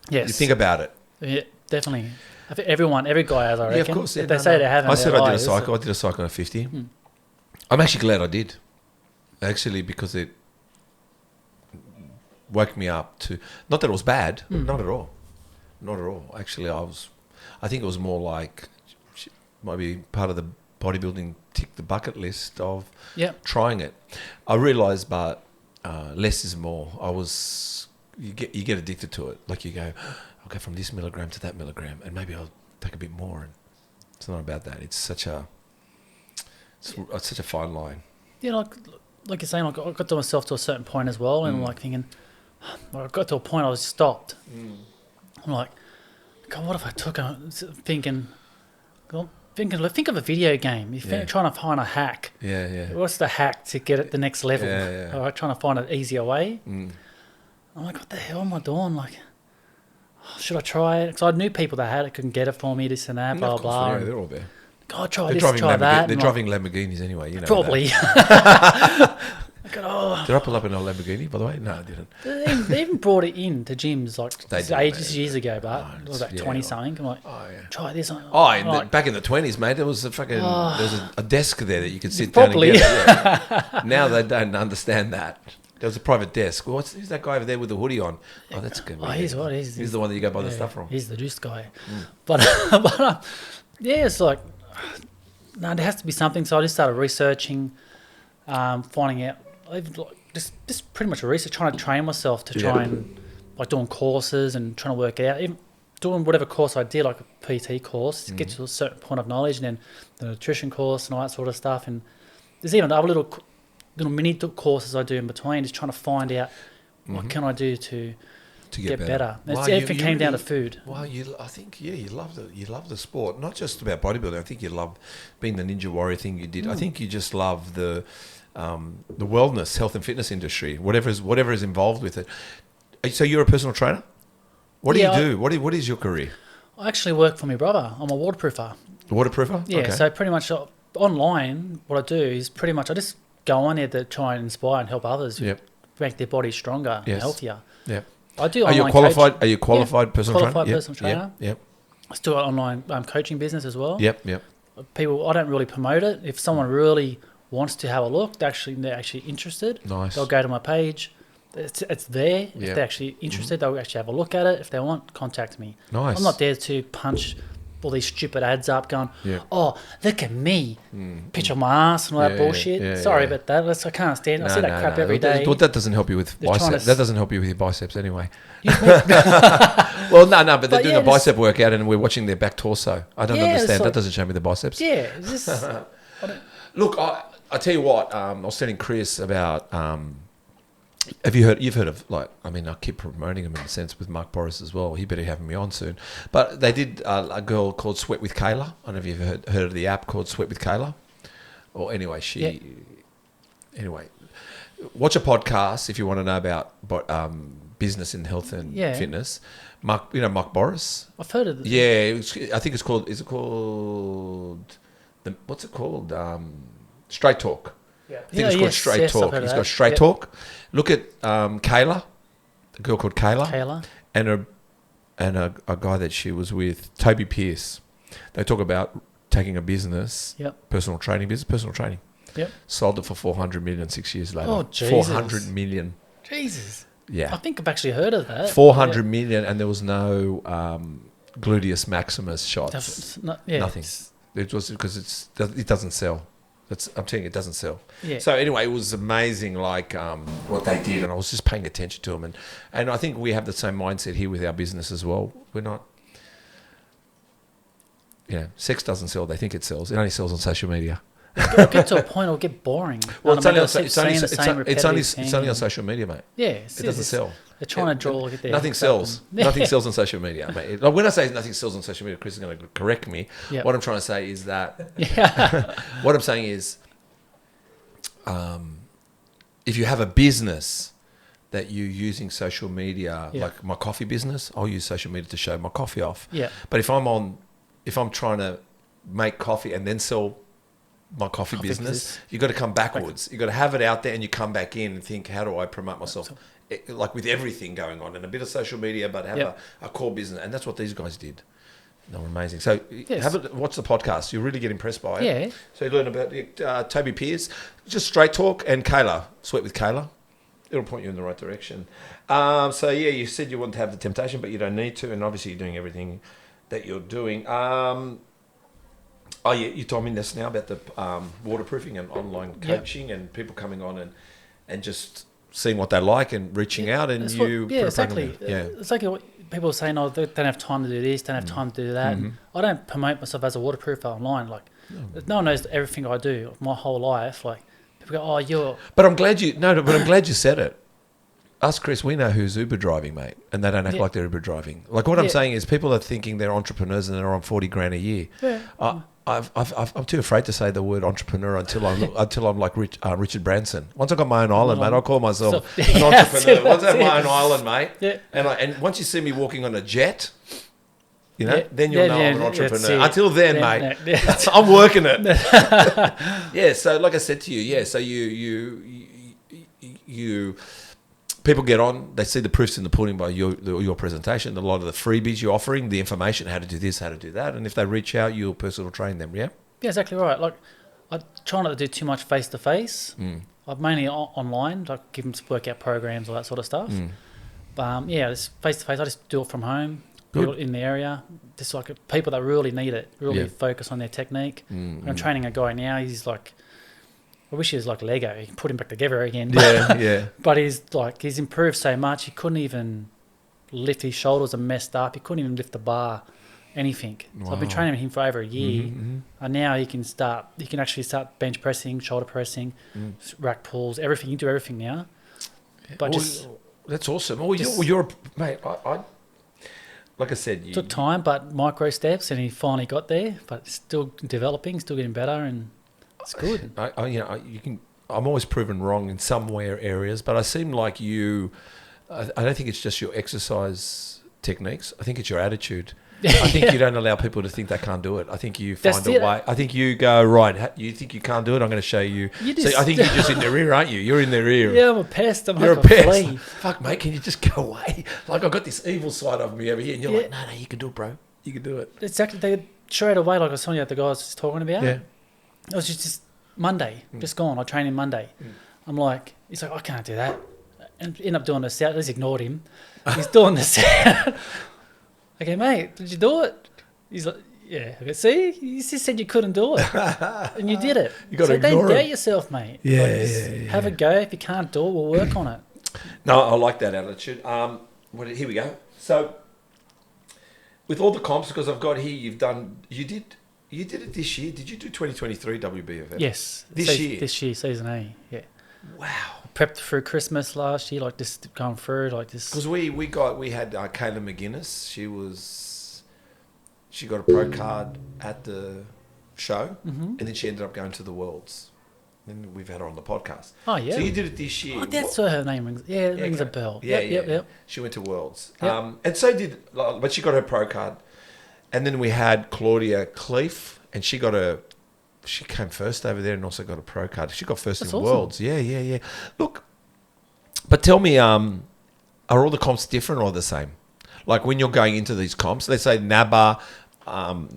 Yes. You think about it. Yeah, definitely. I think every guy has, I reckon. Yeah, of course. Yeah, if they say they haven't. I said I did a cycle. I did a cycle at 50. I'm actually glad I did. Actually, because it woke me up to... Not that it was bad. Not at all. Not at all. Actually, I think it was more like... Maybe part of the bodybuilding tick the bucket list of trying it. I realised, but less is more. You get addicted to it. Like you go, I'll go from this milligram to that milligram, and maybe I'll take a bit more. And It's not about that. It's such a fine line. Yeah, like you're saying, like I got to myself to a certain point as well, and I'm like thinking, I got to a point I was stopped. I'm like, God, what if I took a thinking, think of a video game. You're trying to find a hack. Yeah. What's the hack to get it the next level? Yeah. All right, trying to find an easier way. I'm like, what the hell am I doing? Like, should I try it? Because I knew people that had it, couldn't get it for me, this and that, blah, blah. Yeah, they're all there. God, try this, try that. They're driving Lamborghinis anyway, you know. Probably. Did I pull up in a Lamborghini, by the way? No, I didn't. They even brought it in to gyms years ago, but it was like yeah. 20 something. I'm like, try this. Back in the 20s, mate, there was a fucking there was a desk there that you could sit Probably. down and get it. Yeah. Now they don't understand that. There was a private desk. Well, who's that guy over there with the hoodie on? Oh, that's good. He's the one that you go buy the stuff from. He's the juice guy. But yeah, it's like, no, there has to be something. So I just started researching, finding out, just pretty much a research, trying to train myself to try and, like doing courses and trying to work it out. Even doing whatever course I did, like a PT course, to get to a certain point of knowledge, and then the nutrition course and all that sort of stuff. And there's even other little mini courses I do in between, just trying to find out what can I do to get better. Everything came down to food. Well, I think you love the sport, not just about bodybuilding. I think you love being the Ninja Warrior thing you did. I think you just love the wellness, health and fitness industry, whatever is involved with it. So you're a personal trainer? What do you do? What is your career? I actually work for my brother. I'm a waterproofer. Waterproofer? Yeah. Okay. So pretty much online, what I do is pretty much I just go on there to try and inspire and help others make their body stronger and healthier. Yeah. I do. Are you qualified? Are you qualified personal trainer? Qualified personal trainer. Yep. I still got online coaching business as well. Yep. People, I don't really promote it. If someone really wants to have a look, they're actually interested. Nice. They'll go to my page. It's there. If they're actually interested, they'll actually have a look at it. If they want, contact me. Nice. I'm not there to punch all these stupid ads up going, oh, look at me, picture my ass and all that bullshit. Sorry about that. I can't stand it. I see that crap every day. Well, that doesn't help you with biceps. That doesn't help you with your biceps anyway. Well, no, but they're doing a bicep workout and we're watching their back torso. I don't understand. That doesn't show me the biceps. Yeah. Look, I tell you what, I was telling Chris about... you've heard of, like, I mean, I keep promoting him in a sense with Mark Boris as well. He better have me on soon. But they did a girl called Sweat with Kayla. I don't know if you've heard of the app called Sweat with Kayla. Or anyway, anyway, watch a podcast if you want to know about business in health and fitness. Mark Boris? I've heard of it. Yeah, I think it's called, what's it called? Straight Talk. I think it's called Straight Talk. He's got Straight Talk. Look at Kayla, a girl called Kayla. And a guy that she was with, Toby Pierce. They talk about taking a business, personal training. Yep. Sold it for 400 million 6 years later. Oh, Jesus. 400 million. Jesus. Yeah. I think I've actually heard of that. 400 million, and there was no gluteus maximus shots. Nothing. It was because it doesn't sell. I'm telling you, it doesn't sell. Yeah. So anyway, it was amazing, like what they did, and I was just paying attention to them, and I think we have the same mindset here with our business as well. We're not, sex doesn't sell. They think it sells. It only sells on social media. It'll get to a point it'll get boring. Well, it's only on social media, mate. Yeah, it doesn't sell. They're trying to get there. Nothing sells. Nothing sells on social media, mate. Like when I say nothing sells on social media, Chris is going to correct me. Yep. What I'm trying to say is that. What I'm saying is, if you have a business that you're using social media, like my coffee business, I'll use social media to show my coffee off. Yeah. But if I'm trying to make coffee and then sell my coffee business, you've got to come backwards. You've got to have it out there and you come back in and think, how do I promote myself? Like with everything going on and a bit of social media, but have a core business. And that's what these guys did. They were amazing. So watch the podcast. You'll really get impressed by it. Yeah. So you learn about Toby Pierce, just Straight Talk, and Kayla, Sweat with Kayla. It'll point you in the right direction. You said you want to have the temptation, but you don't need to. And obviously you're doing everything that you're doing. You told me this now about the waterproofing and online coaching and people coming on and just seeing what they like and reaching out and exactly. Yeah. It's like people are saying, oh, they don't have time to do this, don't have time to do that. And I don't promote myself as a waterproofer online. Like, no one knows everything I do my whole life. Like, people go, oh, you're... But I'm glad you said it. Us, Chris, we know who's Uber driving, mate, and they don't act like they're Uber driving. Like, what I'm saying is people are thinking they're entrepreneurs and they're on 40 grand a year. Yeah. I'm too afraid to say the word entrepreneur until I'm like Richard Branson. Once I got my own island, mate, I'll call myself an entrepreneur. Once I have my own island, mate, and once you see me walking on a jet, you know, then you'll know I'm an entrepreneur. Until then, mate, I'm working it. Yeah. So, like I said to you, so you. People get on, they see the proofs in the pudding by your presentation, a lot of the freebies you're offering, the information, how to do this, how to do that. And if they reach out, you'll personal train them, yeah? Yeah, exactly right. Like, I try not to do too much face-to-face. I'm mainly online, like give them some workout programs, all that sort of stuff. But, this face-to-face, I just do it from home, do it in the area. Just like people that really need it, really focus on their technique. I'm training a guy now, he's like... I wish he was like Lego. You can put him back together again. But he's improved so much. He couldn't even lift. His shoulders are messed up. He couldn't even lift the bar, anything. Wow. So I've been training him for over a year, and now he can actually start bench pressing, shoulder pressing, rack pulls, everything. You can do everything now. But that's awesome. Oh, you're mate. I like I said, took time, but micro steps, and he finally got there. But still developing, still getting better, and. It's good. I'm always proven wrong in some areas, but I seem like you. I don't think it's just your exercise techniques. I think it's your attitude. I think you don't allow people to think they can't do it. I think you find a way. I think you go, right, you think you can't do it, I'm going to show you. So I think you're just in their ear, aren't you? You're in their ear. Yeah, I'm a pest. You're like a pest. Flea. Fuck, mate, can you just go away? Like, I've got this evil side of me over here, and you're like, no, you can do it, bro. You can do it. Exactly. They straight away, like I was telling you, the guy I was just talking about. Yeah. It was just Monday, just gone. I trained him Monday. I'm like, he's like, I can't do that. And end up doing the set. I just ignored him. He's doing the set. Okay, mate, did you do it? He's like, yeah. I go, see, you just said you couldn't do it. And you did it. You got to ignore it. Don't doubt yourself, mate. Yeah, Have a go. If you can't do it, we'll work on it. No, I like that attitude. Here we go. So, with all the comps, because I've got here, you did it this year. Did you do 2023 WBFF? Yes. This year? This year, season A, yeah. Wow. I prepped through Christmas last year, like just going through, like this. Because we had Kayla McGuinness. She got a pro card at the show, and then she ended up going to the Worlds. And we've had her on the podcast. Oh, yeah. So you did it this year. Oh, that's what her name rings. Yeah, it rings a bell. Yep. She went to Worlds. Yep. And so but she got her pro card. And then we had Claudia Cleef, and she came first over there and also got a pro card. She got first in the Worlds. Yeah. Look, but tell me, are all the comps different or the same? Like when you're going into these comps, let's say NABA, I'm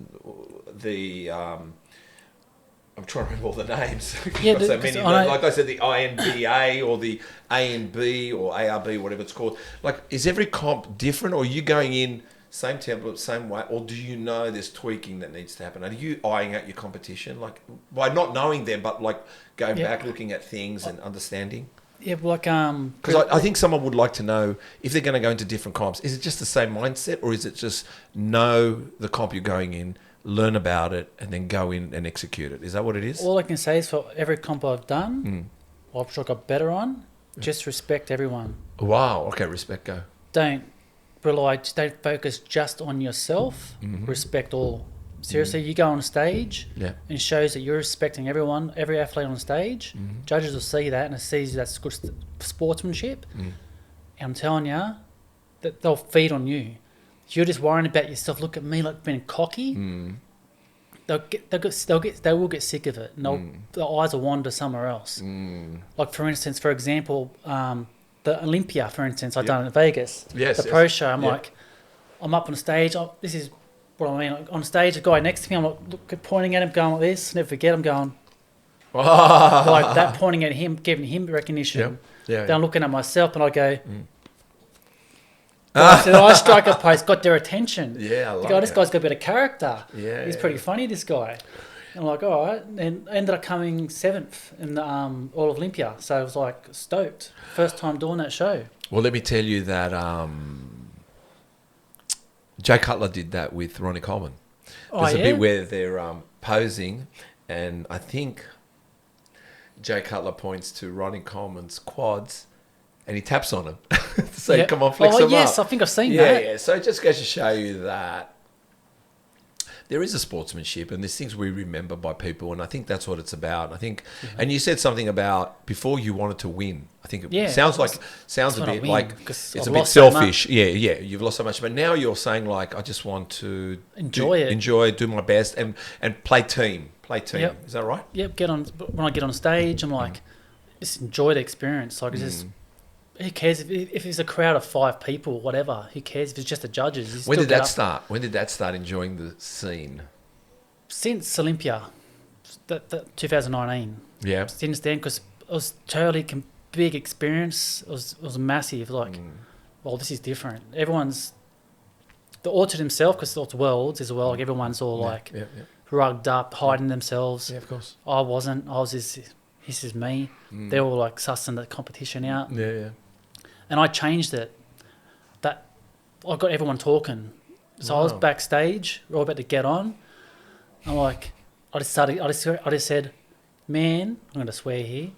trying to remember all the names. Yeah, so many. Like I said, the INBA or the ANB or ARB, whatever it's called. Like, is every comp different, or are you going in same template, same way, or do you know there's tweaking that needs to happen? Are you eyeing out your competition, like by not knowing them, but like going back, looking at things and understanding? Yeah, like because I think someone would like to know if they're going to go into different comps. Is it just the same mindset, or is it just know the comp you're going in, learn about it, and then go in and execute it? Is that what it is? All I can say is for every comp I've done, I've got better on. Just respect everyone. Wow. Okay, respect. Go. Don't focus just on yourself. Respect all. Seriously, you go on stage and it shows that you're respecting everyone, every athlete on stage. Judges will see that, and it sees that's good sportsmanship. And I'm telling you that they'll feed on you. If you're just worrying about yourself, look at me like being cocky. They will get sick of it, and their eyes will wander somewhere else. Like for example, the Olympia, for instance, I've done in Vegas. The pro show. I'm like, I'm up on stage. This is what I mean. On stage, a guy next to me, I'm like pointing at him, going like this. Never forget, I'm going like that, pointing at him, giving him recognition. Then I'm looking at myself, and I go. So I strike a pose, got their attention. Yeah, I like this guy's got a bit of character. He's pretty funny, this guy. I'm like, all right. And ended up coming 7th in the All of Olympia. So I was like stoked. First time doing that show. Well, let me tell you that Jay Cutler did that with Ronnie Coleman. There's a bit where they're posing, and I think Jay Cutler points to Ronnie Coleman's quads, and he taps on them to say, "Come on, flex them up." Yes, I think I've seen that. Yeah. So it just goes to show you that there is a sportsmanship, and there's things we remember by people, and I think that's what it's about. I think, and you said something about before you wanted to win. I think it sounds a bit like it's a bit selfish. Yeah, you've lost so much, but now you're saying like I just want to do my best, and play team. Yep. Is that right? Yep. When I get on stage, I'm like, just enjoy the experience. Like, it's just. Who cares if it's a crowd of 5 people, whatever? Who cares if it's just the judges? When did that start? When did that start enjoying the scene? Since Olympia, that 2019. Yeah. Since then, because it was totally big experience. It was massive. Like, well, this is different. Everyone's the author himself, because it's worlds as well. Like everyone's all rugged up, hiding themselves. Yeah, of course. I wasn't. I was this is me. They're all like sussing the competition out. Yeah. And I changed it. That I got everyone talking. So I was backstage, we're all about to get on. I'm like, I just said, man, I'm going to swear here,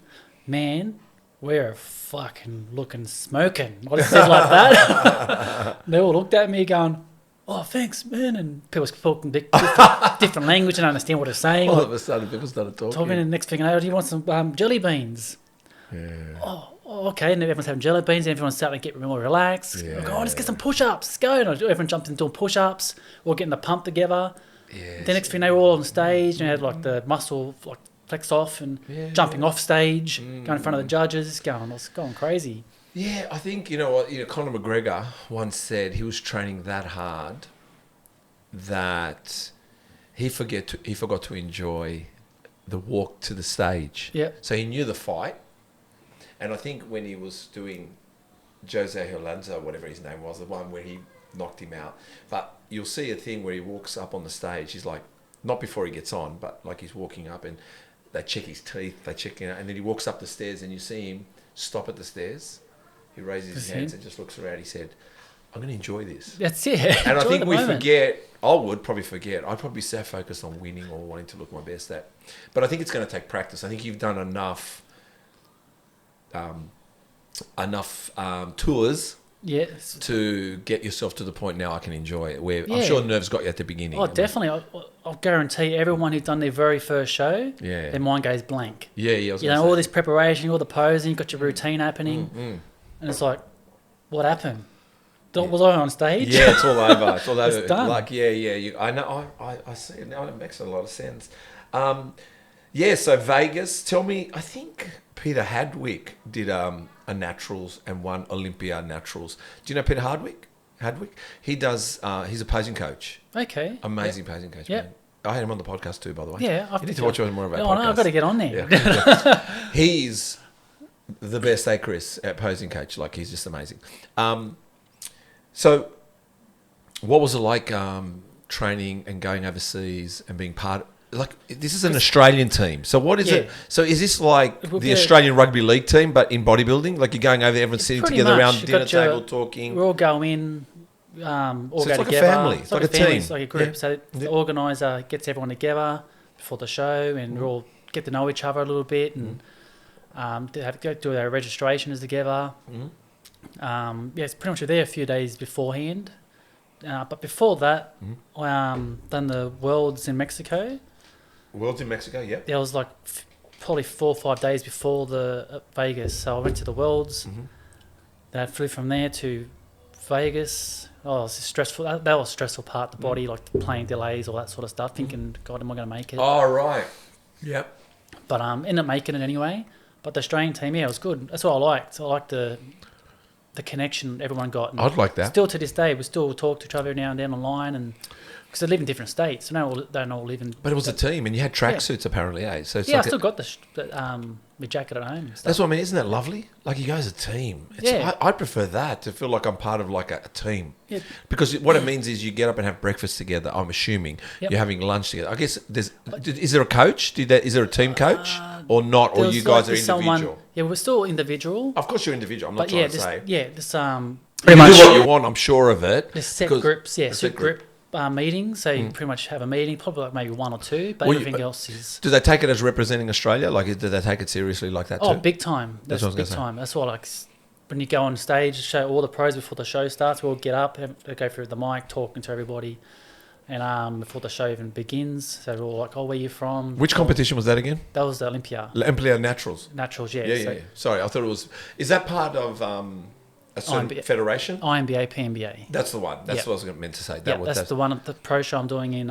man, we're fucking looking smoking. I just said like that. They all looked at me going, oh, thanks, man. And people were talking different language and understand what they're saying. All of a sudden, people started talking. And the next thing I know, do you want some jelly beans? Yeah. Oh, okay. And everyone's having jelly beans, and everyone's starting to get more relaxed. Yeah. Like, let's get some push-ups. Let's go. And everyone jumped in doing push-ups. We're all getting the pump together. Yeah. The next thing they were all on stage, and had like the muscle like flex off and jumping off stage, going in front of the judges, it's going crazy. Yeah, I think, you know what, Conor McGregor once said he was training that hard that he forgot to enjoy the walk to the stage. Yeah. So he knew the fight. And I think when he was doing Jose Herlanza, whatever his name was, the one where he knocked him out. But you'll see a thing where he walks up on the stage. He's like, not before he gets on, but like he's walking up and they check his teeth, and then he walks up the stairs and you see him stop at the stairs. He raises his hands and just looks around. He said, I'm going to enjoy this. That's it. And I think we forget, I would probably forget. I'd probably be so focused on winning or wanting to look my best at. But I think it's going to take practice. I think you've done enough tours to get yourself to the point now I can enjoy it. Where I'm sure nerves got you at the beginning. Oh, definitely. I'll guarantee everyone who's done their very first show, their mind goes blank. Yeah. All this preparation, all the posing, you've got your routine happening. And it's like, what happened? Was I on stage? Yeah, it's all over. It's all over. It's done. Like, I know. I see it now. It makes a lot of sense. So Vegas. Tell me. I think Peter Hadwick did a naturals and won Olympia naturals. Do you know Peter Hadwick? He does. He's a posing coach. Okay. Amazing posing coach. Yeah. Man. I had him on the podcast too, by the way. Yeah. You need to watch more of our podcast. I've got to get on there. He's the best Chris at posing coach. Like, he's just amazing. So what was it like training and going overseas and being part like, this is an Australian team. So what is it? So is this like the Australian Rugby League team, but in bodybuilding? Like, you're going over there, everyone's sitting together around dinner table talking? We all go in, all so go it's like together. a family. It's like a team. It's like a group. So the organiser gets everyone together before the show, and we all get to know each other a little bit, and go do our registrations together. It's pretty much there a few days beforehand. But before that, I done the Worlds in Mexico. Worlds in Mexico, yeah. There was like probably 4 or 5 days before the Vegas. So I went to the Worlds. Then I flew from there to Vegas. Oh, it was stressful. That was a stressful part, the body, like the plane delays, all that sort of stuff, thinking, God, am I going to make it? Oh, right. Yep. But ended up making it anyway. But the Australian team, it was good. That's what I liked. I liked the connection everyone got. And I'd like that. Still to this day, we still talk to each other now and then online, and because they live in different states, so they don't all live in. But it was a team, and you had tracksuits apparently, eh? So it's I still got the jacket at home. That's what I mean. Isn't that lovely? Like, you guys are a team. I prefer that, to feel like I'm part of like a team. Yeah. Because what it means is you get up and have breakfast together. I'm assuming you're having lunch together. I guess is there a coach? Is there a team coach or not? Or you guys are individual? We're still individual. Of course, you're individual. I'm not trying to say. This pretty You much do what you want, I'm sure of it. there's set because- groups, set set group meetings. So you pretty much have a meeting, probably like maybe one or two, but Well, everything else is Do they take it as representing Australia? Like, do they take it seriously like that too? big time. That's That's what I was big gonna say. time. That's why when you go on stage, show all the pros before the show starts. We'll get up, they go through the mic, talking to everybody, and before the show even begins. So we're all like, "Oh, where you from?" Which competition was that again? That was the Olympia Olympia Naturals. Naturals, yeah. Yeah, so yeah. Sorry, I thought it was. Is that part of a certain INBA. federation? INBA, PNBA. That's the one. That's Yep. what I was meant to say. Yeah, that's the one. The pro show I'm doing in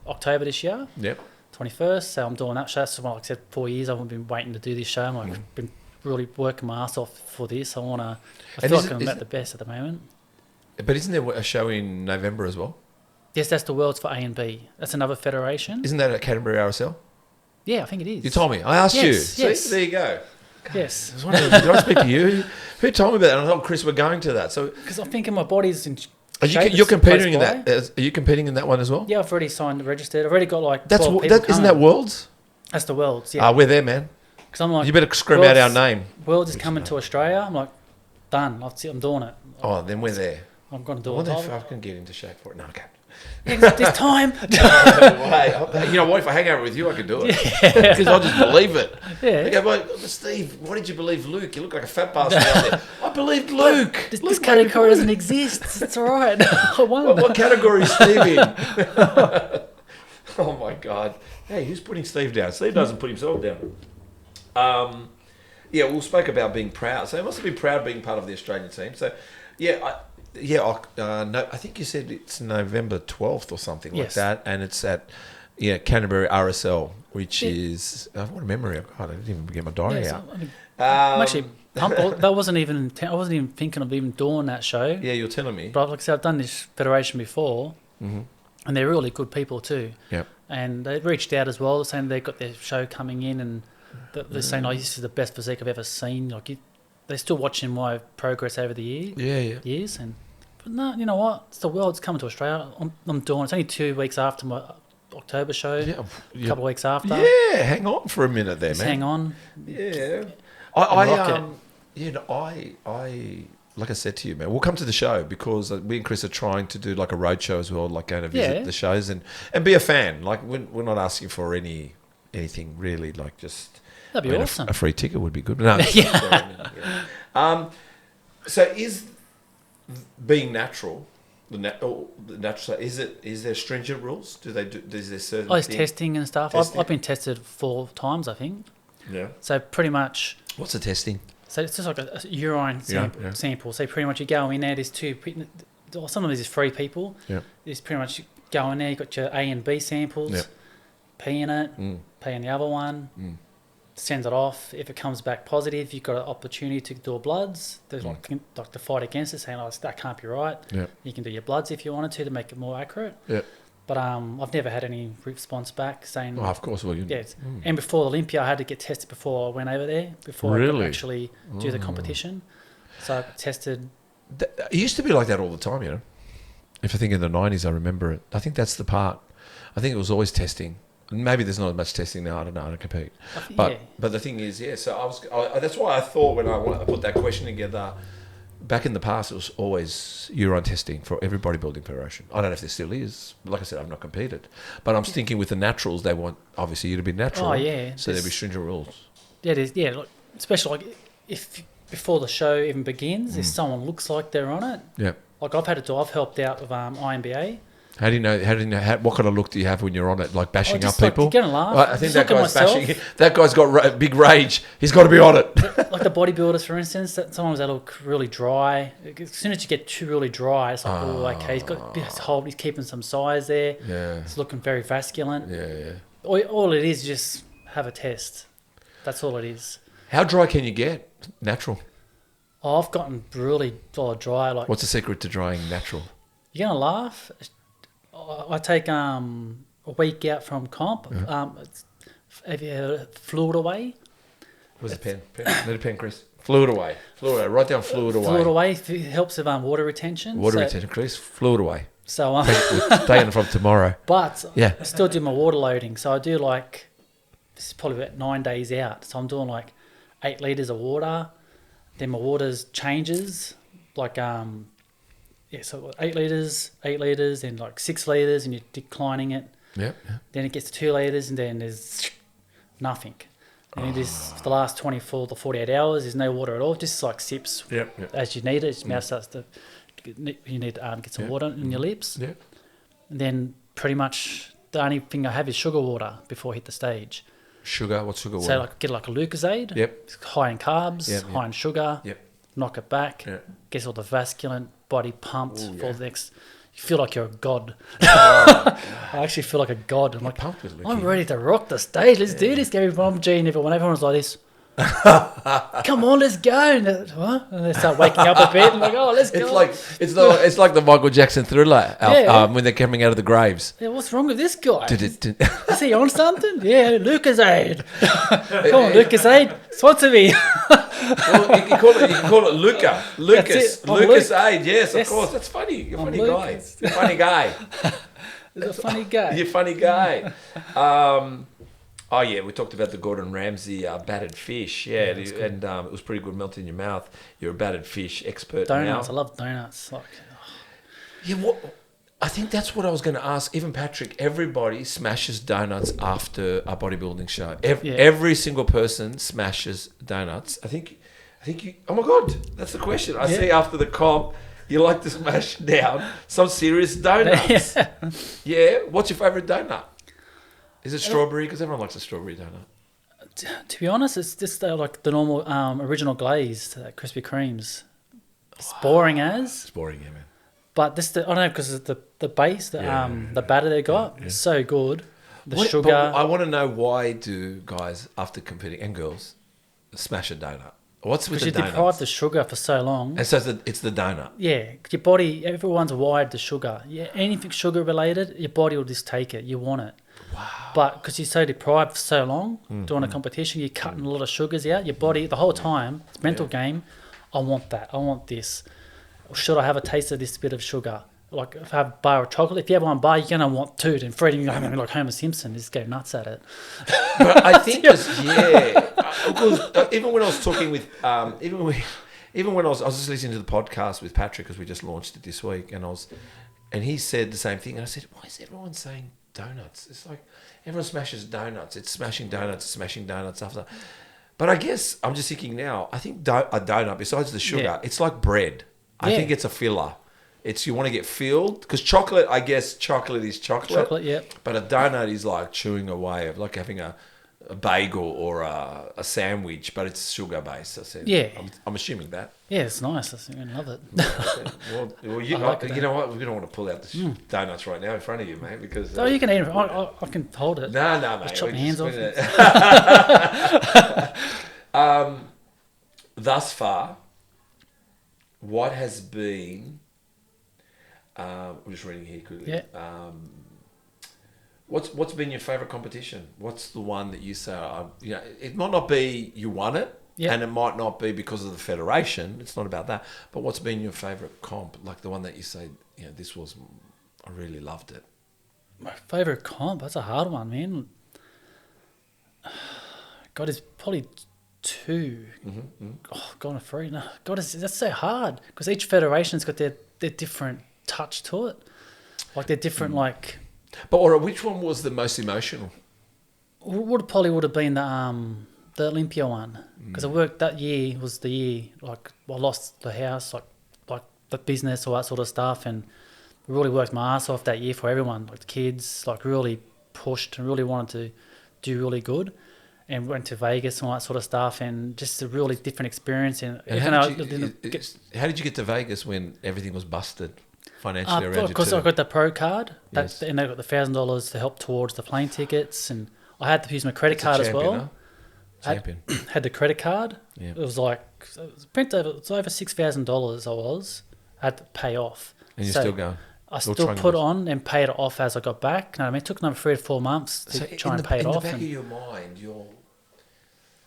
October this year. Yep. 21st. So I'm doing that show. So like I said, 4 years I've been waiting to do this show. I've been really working my ass off for this. I And feel is like I'm it- at the best at the moment. But isn't there a show in November as well? Yes, that's the Worlds for A and B. That's another federation. Isn't that at Canterbury RSL? Yeah, I think it is. You told me. I asked you. Yes, yes. See, there you go. Yes. I was wondering, did I speak to you? Who told me about that? And I thought Chris were going to that. So Because I'm thinking my body's in are shape. you're It's competing in close by. that? Are you competing in that one as well? Yeah, I've already signed, registered. I've already got like That's 12 people isn't that coming. Worlds? That's the Worlds, yeah. We're there, man. Because I'm like, You better scream out our Worlds- name. Worlds is coming to Australia. I'm like, done. I'm doing it. Oh, then we're there. I'm going to I do wonder it. if I can get into shape for it. No, I can't. This time. You know what? If I hang out with you, I can do it. Because I'll just believe it. Yeah. They go, "Well, Steve, why did you believe Luke? You look like a fat bastard out there." I believed Luke. This Luke category doesn't exist. It's all right. I won. What category is Steve in? Oh my God. Hey, who's putting Steve down? Steve doesn't put himself down. Yeah, we spoke about being proud. So you must have been proud being part of the Australian team. So, I think you said it's November 12th or something like Yes. that. And it's at Canterbury RSL, which is, what a memory I've got. I didn't even get my diary Yeah, out. so, I mean, I'm actually pumped. That wasn't even. I wasn't even thinking of even doing that show. Yeah, you're telling me. But like I said, I've done this federation before, and they're really good people too. Yep. And they reached out as well, saying they've got their show coming in, and they're saying, "Oh, this is the best physique I've ever seen." Like they're still watching my progress over the years. And but no, you know what? It's the world's coming to Australia. I'm doing. It's only 2 weeks after my October show. Yeah. A couple of weeks after. Yeah, hang on for a minute there, Just man. hang on. Yeah. rock I like I said to you, man, we'll come to the show because we and Chris are trying to do like a road show as well, like going to visit Yeah. the shows and be a fan. Like we're not asking for anything really, like just That'd be awesome. A free ticket would be good. No, so is being natural, the natural, is there stringent rules? Do they do? Is there certain? Oh, it's things? testing and stuff. Testing? I've been tested 4 times, I think. Yeah. So pretty much. What's the testing? So it's just like a urine sample. So pretty much you go in there. There's some of these is 3 people. Yeah. There's pretty much you go in there. You got your A and B samples. Yeah. Pee in it. Pee in the other one. Sends it off. If it comes back positive, you've got an opportunity to do bloods. There's like the fight against it, saying, "Oh, that can't be right." Yeah. You can do your bloods if you wanted to make it more accurate. Yeah. But I've never had any response back saying. Oh, of course. Well, Yes. And before Olympia, I had to get tested before I went over there, before I Really? could actually do the competition. So I tested. It used to be like that all the time, you know. If I think in the 90s, I remember it. I think that's the part. I think it was always testing. Maybe there's not as much testing now. I don't know. I don't compete. But the thing is, so that's why I thought when I put that question together, back in the past, it was always urine testing for every bodybuilding federation. I don't know if there still is. Like I said, I've not competed. But I'm thinking with the naturals, they want, obviously, you to be natural. Oh, yeah. So there'll be stringent rules. Yeah, it is. Yeah, like, especially like if before the show even begins, if someone looks like they're on it. Yeah. Like I've helped out with INBA. How do you know? What kind of look do you have when you're on it? Like bashing up just like, people? you're gonna laugh. I think Just that look at guy's myself. bashing. That guy's got big rage. He's got to be on it. Like the bodybuilders, for instance, sometimes they look really dry. As soon as you get too really dry, it's like, oh, okay, he's got this hold. He's keeping some size there. Yeah. It's looking very vasculant. Yeah. All it is just have a test. That's all it is. How dry can you get? Natural. Oh, I've gotten really dry. Like, What's the secret to drying natural? you're gonna laugh. I take a week out from comp. Have you heard of Fluid Away? Where's the pen? Need a pen, Chris. Fluid away. Write down fluid away. Fluid Away helps with water retention. Water retention, Chris. Fluid away. So We're taking it from tomorrow. but Yeah. I still do my water loading. So I do this is probably about 9 days out. So I'm doing 8 litres of water. Then my water changes like so 8 liters, and like 6 liters, and you're declining it. Yep. Then it gets to 2 liters, and then there's nothing. And it is for the last 24 to 48 hours. There's no water at all. Just like sips as you need it. Your mouth starts to. You need to get some water in your lips. Yeah. And then pretty much the only thing I have is sugar water before I hit the stage. Sugar? What's sugar water? So like get like a Lucozade. Yep. It's high in carbs, high in sugar. Yep. Knock it back. Yep. Gets all the vascular body pumped for the next. You feel like you're a god. Oh, I actually feel like a god. I'm like, pumped with Luke. I'm ready to rock the stage. Let's do this. I'm G and everyone's like this. Come on, let's go. And they start waking up a bit and like, oh, let's go. It's like the Michael Jackson Thriller when they're coming out of the graves. Yeah, what's wrong with this guy? Is he on something? Yeah, Lucozade. Come on, Lucozade. Sponsor me. Well, you can call it Luca. Lucozade. Yes, of course. That's funny. You're a funny guy. You're a funny guy. You're a funny guy. You're a funny guy. Oh yeah, we talked about the Gordon Ramsay battered fish. Yeah, and it was pretty good melting in your mouth. You're a battered fish expert donuts. now. I love donuts. Yeah, I think that's what I was going to ask. Even Patrick, everybody smashes donuts after a bodybuilding show. Every single person smashes donuts. I think you. Oh my God, that's the question. I see after the comp, you like to smash down some serious donuts. Yeah. What's your favorite donut? Is it strawberry? Because everyone likes a strawberry donut. To be honest, it's just like the normal original glazed Krispy Kremes. It's boring as. It's boring, yeah, man. But this, I don't know, because the base, the batter they got is so good. The sugar. But I want to know, why do guys after competing and girls smash a donut? What's with the donuts? Because you deprive the sugar for so long. And so it's the donut. Yeah, your body, everyone's wired to sugar. Yeah, anything sugar related, your body will just take it. You want it. Wow. But because you're so deprived for so long doing a competition, you're cutting a lot of sugars out. Your body, the whole time, it's a mental game. I want that. I want this. Or should I have a taste of this bit of sugar? Like if I have a bar of chocolate, if you have one bar, you're going to want 2. And Fred, you're going to be like Homer Simpson, just go nuts at it. But I think even when I was talking with, even when I was just listening to the podcast with Patrick, because we just launched it this week, and he said the same thing. And I said, why is everyone saying donuts? It's like everyone smashes donuts. It's smashing donuts after. But I guess I'm just thinking now, I think a donut, besides the sugar, it's like bread. I think it's a filler. It's you want to get filled, because chocolate, I guess chocolate is chocolate. Chocolate, yeah. But a donut is like chewing away, of like having a bagel or a sandwich, but it's sugar based. I said, yeah. I'm assuming that. Yeah, it's nice. I love it. Well, you know what? We don't want to pull out the donuts right now in front of you, mate, because. Oh, you can eat it. I can hold it. No, mate. Just chop my hands off. Thus far, what has been? I'm just reading here quickly. Yeah. What's been your favourite competition? What's the one that you say? It might not be you won it, and it might not be because of the federation. It's not about that. But what's been your favourite comp? Like the one that you say, this was, I really loved it. My favourite comp? That's a hard one, man. God, it's probably 2. Oh, God, a 3. No, God, that's so hard, because each federation's got their different touch to it. Like they're different, like. But which one was the most emotional? Probably would have been the Olympia one, because I worked that year. Was the year like I lost the house, like the business, all that sort of stuff, and really worked my ass off that year for everyone, like the kids, like really pushed and really wanted to do really good, and went to Vegas and all that sort of stuff, and just a really different experience. And how did you get to Vegas when everything was busted? Financially around you, because I got the pro card, and they got the $1,000 to help towards the plane tickets, and I had to use my credit card as well. Champion. Had the credit card. Yeah. It was like it's over $6,000. I had to pay off. And you're still going. I still put on and paid it off as I got back. No, I mean, it took another 3 to 4 months to try and pay it off. In the back of your mind,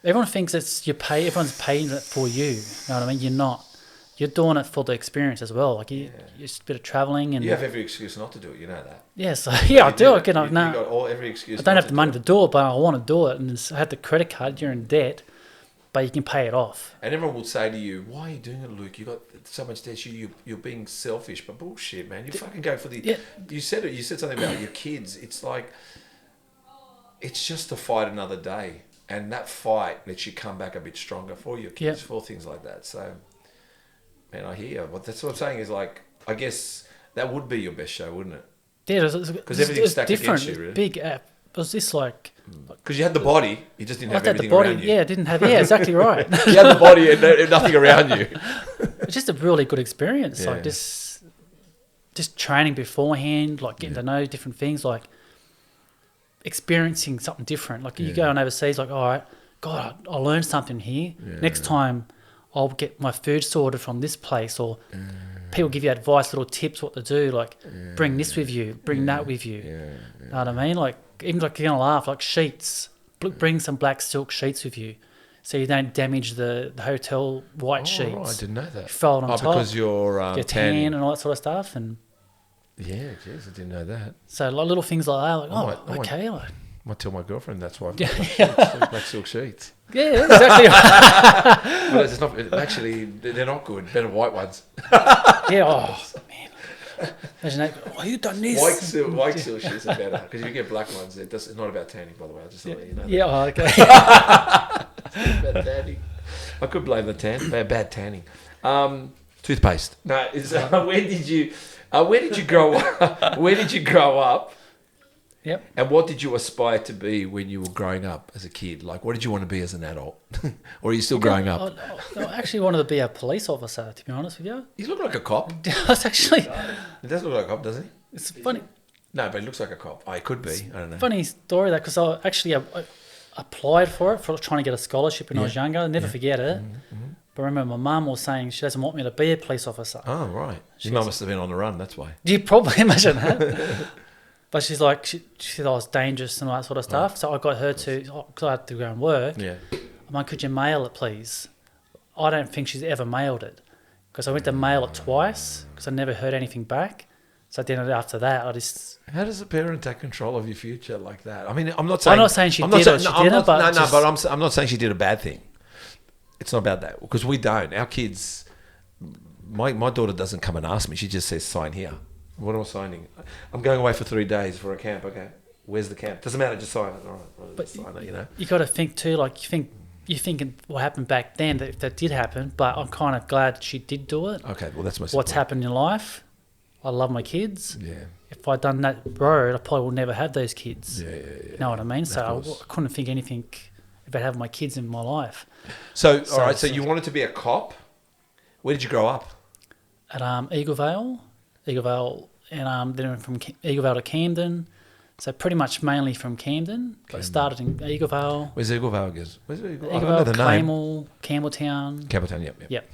everyone thinks everyone's paying it for you. You know what I mean? You're not. You're doing it for the experience as well. Like you're just a bit of traveling, and you have every excuse not to do it. You know that. Yes, I do. You got every excuse. I don't have the money to do it, but I want to do it. And I had the credit card. You're in debt. but you can pay it off. And everyone will say to you, "Why are you doing it, Luke? You got so much debt. You're being selfish." But bullshit, man. You fucking go for the. Yeah. You said it. You said something about your kids. It's like, it's just to fight another day, and that fight lets you come back a bit stronger for your kids, for things like that. So, man, I hear. But that's what I'm saying is like, I guess that would be your best show, wouldn't it? Yeah, Because everything's stacked different. against you, really. Big app. It was this like. Because you had the body, you just didn't have I had the everything body. around you. Yeah, didn't have. Yeah, exactly right. You had the body and nothing around you. It's just a really good experience. Yeah. Like just training beforehand, like getting to know different things, like experiencing something different. Like you go on overseas, like, all right, God, I learned something here. Yeah. Next time I'll get my food sorted from this place, or people give you advice, little tips what to do, like bring this with you, bring that with you. Know what I mean? Like even like you're gonna laugh, like sheets. Bring some black silk sheets with you, so you don't damage the hotel white sheets. Right, I didn't know that. Fold on top. Because you're Your tanning. tan and all that sort of stuff, and Yeah, jeez, I didn't know that. so like little things like that. Like, I might- okay, like, I might tell my girlfriend that's why I've got black silk sheets. yeah, exactly. Right. But it's not, actually, they're not good. Better white ones. Yeah, oh man, imagine that. Oh, you done this? White silk sheets are better. Because if you get black ones, it's not about tanning, by the way. I just thought let you know. Yeah, oh, okay. Bad tanning. I could blame the tan. Bad tanning. Toothpaste. No, where did you grow up? Where did you grow up? Yep. And what did you aspire to be when you were growing up as a kid? Like, what did you want to be as an adult? Or are you still growing up? I actually wanted to be a police officer, to be honest with you. You look like a cop. I was actually. He does look like a cop, doesn't he? It's funny. No, but he looks like a cop. Oh, he could be. I don't know. Funny story that because I actually I applied for it for trying to get a scholarship when I was younger. I'll never forget it. But I remember my mum was saying she doesn't want me to be a police officer. Oh, right. Your mum must have been on the run, that's why. You probably imagine that. But she's like, she said I was dangerous and all that sort of stuff. So I got her to, because I had to go and work. Yeah. I'm like, could you mail it, please? I don't think she's ever mailed it. Because I went to mail it twice because I never heard anything back. So then after that, I just... How does a parent take control of your future like that? I mean, I'm not saying... I'm not saying she did or she didn't, but... I'm not saying she did a bad thing. It's not about that. Because we don't. Our kids... My daughter doesn't come and ask me. She just says, sign here. What am I signing? I'm going away for 3 days for a camp. Okay. Where's the camp? Doesn't matter. Just sign it. All right. But sign it, you know. You got to think too, like you're thinking what happened back then, that did happen, but I'm kind of glad she did do it. Okay, well, that's my What's happened in life, I love my kids. Yeah. If I'd done that road, I probably would never have those kids. Yeah. You know what I mean? So I couldn't think anything about having my kids in my life. So all right, so you wanted to be a cop. Where did you grow up? At Eagle Vale, and then from Eagle Vale to Camden. So pretty much mainly from Camden. I started in Eagle Vale. Where's Eagle Vale? Where's Eagle Vale? I Eagle don't know Vale, the name. Claymore, Campbelltown. Campbelltown, yep. Yep.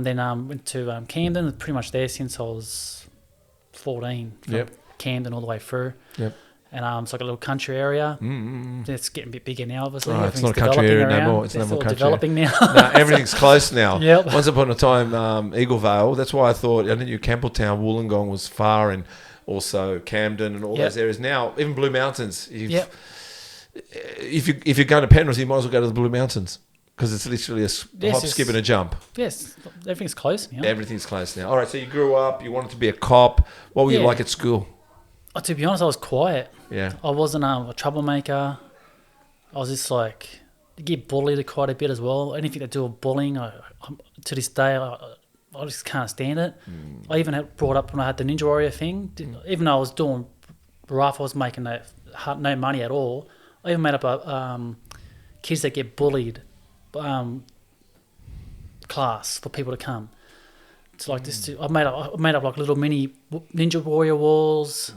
Then went to Camden, pretty much there since I was 14. From Camden all the way through. Yep. And it's like a little country area. It's getting a bit bigger now, obviously. Right, it's not a country area no more. It's no more country. Developing now. No, everything's close now. Yep. Once upon a time, Eagle Vale. That's why I thought I knew Campbelltown, Wollongong was far, and also Camden and all those areas. Now, even Blue Mountains. If you're going to Penrith, you might as well go to the Blue Mountains because it's literally a hop, skip, and a jump. Yes, everything's close now. Everything's close now. All right, so you grew up. You wanted to be a cop. What were you like at school? To be honest, I was quiet. Yeah. I wasn't a troublemaker. I was just like, you get bullied quite a bit as well. Anything to do with bullying, to this day, I just can't stand it. I even had brought up when I had the Ninja Warrior thing. Even though I was doing rough, I was making no money at all. I even made up a kids that get bullied class for people to come. It's like this. I made up like little mini Ninja Warrior walls,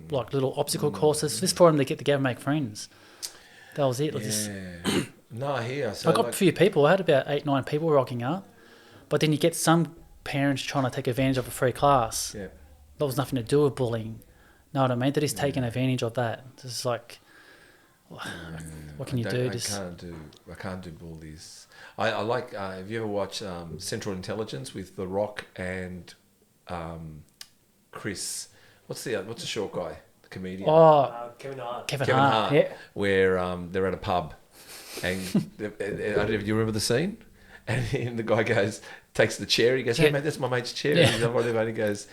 like little obstacle courses, just for them to get together and make friends. That was it. No, here. So I got a few people. I had about 8-9 people rocking up, but then you get some parents trying to take advantage of a free class. Yeah. That was nothing to do with bullying. Know what I mean? They're just taking advantage of that. It's like, what can you do? I can't do bullies. I like. Have you ever watched Central Intelligence with The Rock and Chris? What's the short guy, the comedian? Oh, Kevin Hart. Kevin Hart. Yeah. Where they're at a pub And I don't know if you remember the scene. And the guy takes the chair. He goes, "Hey mate, that's my mate's chair." Yeah. And he goes,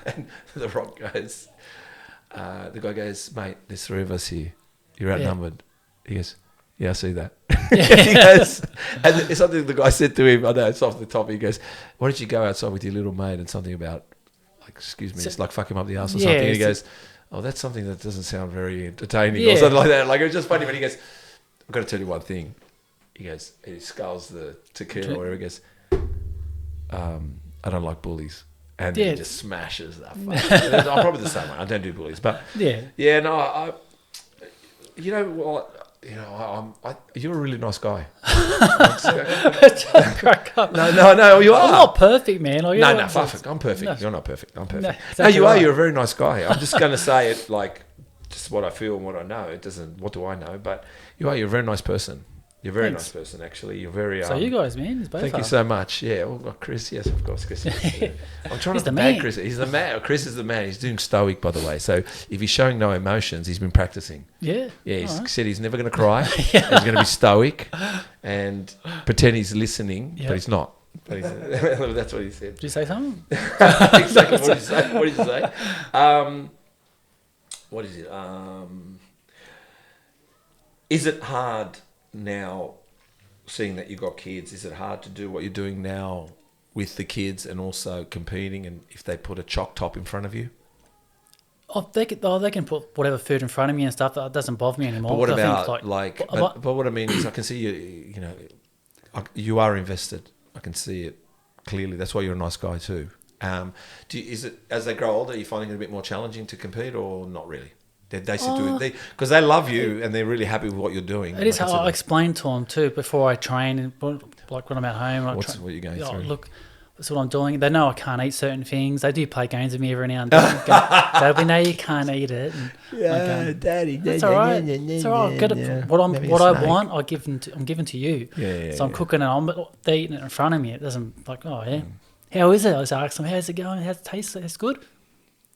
and The Rock goes, the guy goes, "Mate, there's 3 of us here. You're outnumbered." He goes, "Yeah, I see that." He goes, and it's something the guy said to him. I know it's off the top. He goes, "Why did you go outside with your little mate?" And something about, like, excuse me, it's like fuck him up the ass or something. And he goes, "Oh, that's something that doesn't sound very entertaining," or something like that. Like, it was just funny. But he goes, "I've got to tell you one thing." He goes, he sculls the tequila or whatever. He goes, "I don't like bullies." And he just smashes that. I'm probably the same way. I don't do bullies. But no, you know what? You know, you're a really nice guy. Crack up. No, you are. I'm not perfect, man. Like, No, perfect. I'm perfect. No. You're not perfect. I'm perfect. No, No, exactly you are. right. You're a very nice guy. I'm just going to say it like just what I feel and what I know. It doesn't. What do I know? But you are. You're a very nice person. You're a very nice person, actually. You're very. So you guys, man, thank you so much. Yeah, well, Chris, yes, of course. Chris, I'm trying not to bag Chris. He's the man. Chris is the man. He's doing stoic, by the way. So if he's showing no emotions, he's been practicing. Yeah. Yeah, he's said he's never going to cry. He's going to be stoic and pretend he's listening, but he's not. But that's what he said. Did you say something? Exactly. What did you say? What did you say? What is it? Is it hard now, seeing that you've got kids? Is it hard to do what you're doing now with the kids and also competing? And if they put a choc top in front of you? They can put whatever food in front of me and stuff. That doesn't bother me anymore. But what I about think, but what I mean is, I can see you. You know, you are invested. I can see it clearly. That's why you're a nice guy too. Is it, as they grow older, are you finding it a bit more challenging to compete, or not really? They should do it because they love you and they're really happy with what you're doing. It is how I explain to them too before I train, and like when I'm at home. What are you going through? Look, that's what I'm doing. They know I can't eat certain things. They do play games with me every now and then. We know you can't eat it. And Daddy, that's all right. It's all right. What I want, I'm giving to you. So I'm cooking and they're eating it in front of me. It doesn't like, oh yeah, how is it? I just ask them, how's it going? How's it taste? It's good.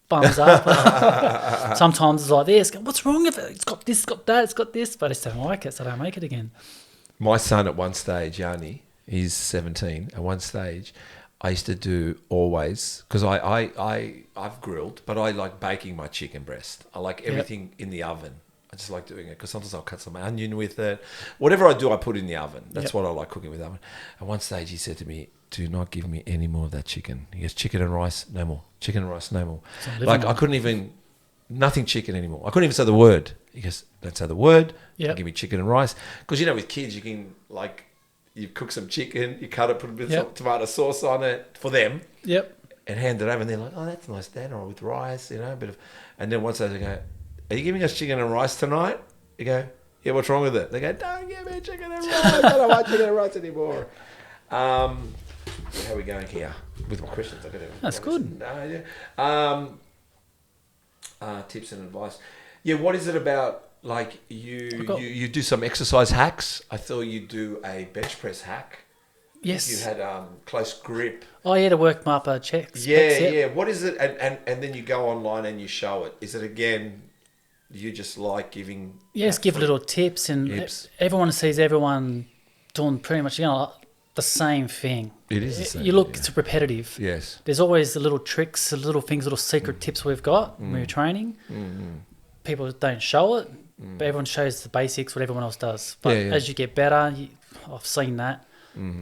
Thumbs up. Sometimes it's like this. What's wrong with it? It's got this, it's got that, it's got this, but I just don't like it, so I don't make it again. My son at one stage, Yanni, he's 17. At one stage, I used to do always, because I've grilled, but I like baking my chicken breast. I like everything in the oven. I just like doing it because sometimes I'll cut some onion with it. Whatever I do, I put in the oven. That's what I like cooking with oven. At one stage, he said to me, "Do not give me any more of that chicken." He goes, "Chicken and rice, no more. Chicken and rice, no more." Like, I couldn't even, nothing chicken anymore. I couldn't even say the word. He goes, "Don't say the word. Give me chicken and rice." Because, you know, with kids, you can, like, you cook some chicken, you cut it, put a bit of tomato sauce on it for them. And hand it over, and they're like, "Oh, that's nice, Dad," or with rice, you know, a bit of. And then once they go, "Are you giving us chicken and rice tonight?" You go, "Yeah, what's wrong with it?" They go, "Don't give me chicken and rice. I don't want chicken and rice anymore." How are we going here with my questions? That's good. Tips and advice. Yeah, what is it about? Like, you do some exercise hacks. I thought you do a bench press hack. Yes. You had close grip. Oh yeah, to work my upper checks. Yeah. What is it? And then you go online and you show it. Is it again? You just like giving? Yes, give little tips, and everyone sees everyone doing pretty much the same thing. It is the same. You look, it's repetitive. Yes. There's always the little tricks, the little things, little secret tips we've got when we're training. People don't show it, but everyone shows the basics, what everyone else does. But as you get better, I've seen that.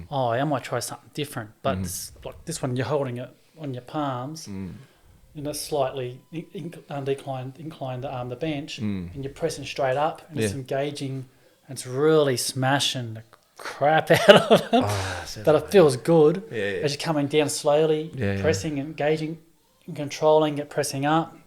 Oh, I might try something different. But like this one, you're holding it on your palms, and it's slightly inclined the bench, and you're pressing straight up, and it's engaging, and it's really smashing the crap out of them. But it feels good as you're coming down slowly, pressing, engaging, and controlling it, pressing up.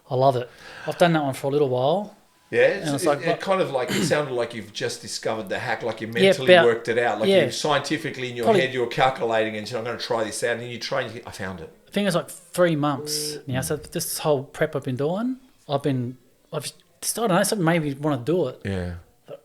I love it. I've done that one for a little while. Yeah, it kind of like, it sounded like you've just discovered the hack, like you mentally worked it out. Like you scientifically in your head, you were calculating and said, "I'm going to try this out." And then you try and I found it. I think it was like 3 months. So this whole prep I've been doing, I've just, I don't know, something made me want to do it. Yeah. But,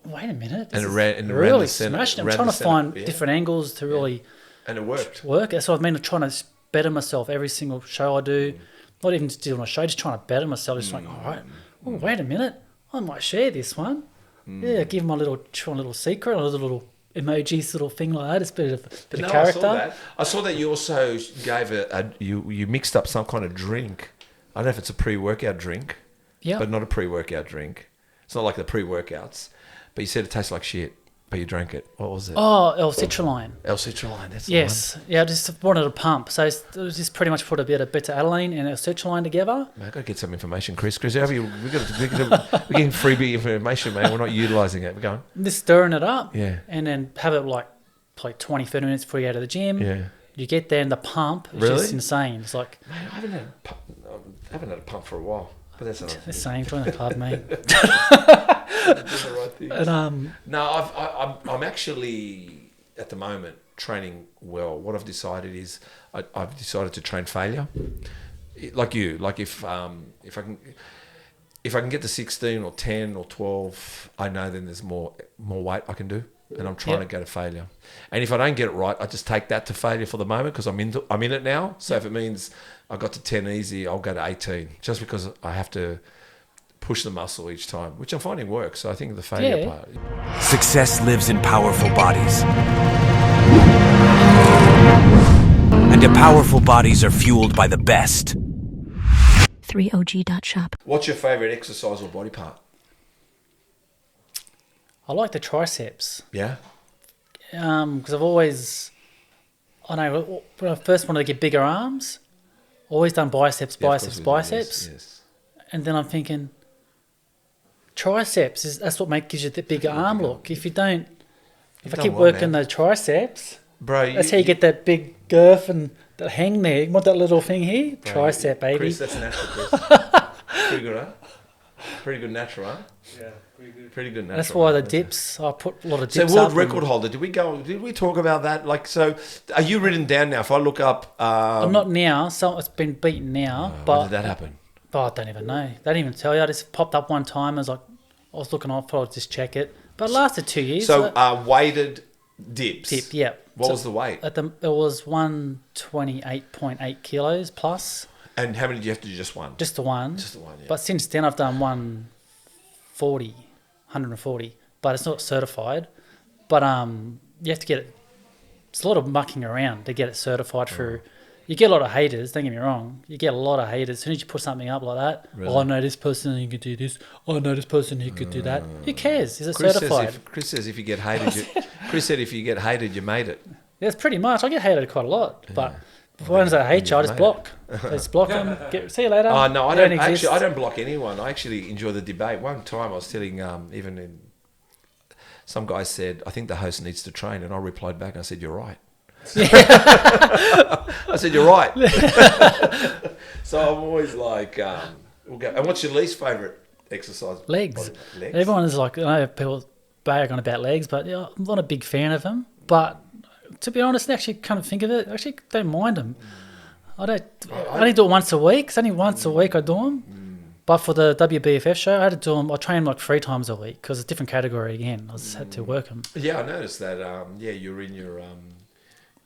wait a minute. And it really smashed it. I'm trying to find different angles to really... And it worked. So I've been trying to better myself every single show I do. Not even just doing a show, just trying to better myself. Just like, all right, wait a minute, I might share this one. Yeah, give him a little secret, a little emojis, little thing like that. It's a bit of No, character. I saw that you also gave you mixed up some kind of drink. I don't know if it's a pre-workout drink, but not a pre-workout drink. It's not like the pre-workouts. But you said it tastes like shit, but you drank it. What was it? Oh, L-citrulline. L-citrulline, that's the Yes. Yeah, I just wanted a pump. So it was just pretty much put a bit of beta-alanine and L-citrulline together. Man, I've got to get some information, Chris. We're getting freebie information, man. We're not utilising it. We're going. Just stirring it up. Yeah. And then have it like 20, 30 minutes before you go to the gym. Yeah. You get there and the pump is Really? just insane. It's like... Man, I haven't had a pump for a while. But that's the same. Join the club, mate. Doing the right things. And, No, I'm actually at the moment training well. What I've decided is I've decided to train failure, like you. Like if I can get to 16 or 10 or 12, I know then there's more weight I can do, and I'm trying to go to failure. And if I don't get it right, I just take that to failure for the moment because I'm in it now. So if it means I got to 10 easy, I'll go to 18 just because I have to push the muscle each time, which I'm finding works. So I think the failure part. Success lives in powerful bodies. And your powerful bodies are fueled by the best. threeog.shop. What's your favourite exercise or body part? I like the triceps. Yeah. Because I've always... I know, when I first wanted to get bigger arms, always done biceps. Yes. And then I'm thinking... Triceps that's what gives you the bigger arm look. If I keep working the triceps, bro, that's how you get that big girth and that hang there. You want that little thing here? Bro, tricep, baby. Chris, that's natural, Chris. Pretty good, huh? Pretty good natural, huh? Yeah, pretty good natural. That's why the dips. I put a lot of dips. So world record holder. Did we talk about that? Like, so are you written down now? If I look up, I'm not now. So it's been beaten now. But when did that happen? Oh, I don't even know. They didn't even tell you. I just popped up one time. I was looking off. I'll just check it. But it lasted 2 years. So weighted dips. Dip, yeah. What was the weight? It was 128.8 kilos plus. And how many do you have to do? Just one? Just the one. Just the one, yeah. But since then I've done 140. But it's not certified. But you have to get it. It's a lot of mucking around to get it certified through. You get a lot of haters, don't get me wrong. You get a lot of haters. As soon as you put something up like that, really? Oh, I know this person who could do this. Oh, I know this person who could do that. Who cares? Is it certified? Chris says if you get hated, Chris said if you get hated, you made it. Yeah, it's pretty much. I get hated quite a lot. But the ones that hate you, I just block. I just block them. See you later. Oh, no, I don't block anyone. I actually enjoy the debate. One time I was telling, some guy said, I think the host needs to train. And I replied back and I said, you're right. I said, you're right. So I'm always like, we'll go. And what's your least favourite exercise? Legs. Everyone is like, I know people bag on about legs, but I'm not a big fan of them. But to be honest, actually kind of think of it, I actually don't mind them. I only do it once a week. It's only once a week I do them. But for the WBFF show, I had to do them. I train like 3 times a week because it's a different category again. I just had to work them. Yeah, I noticed that. You're in your...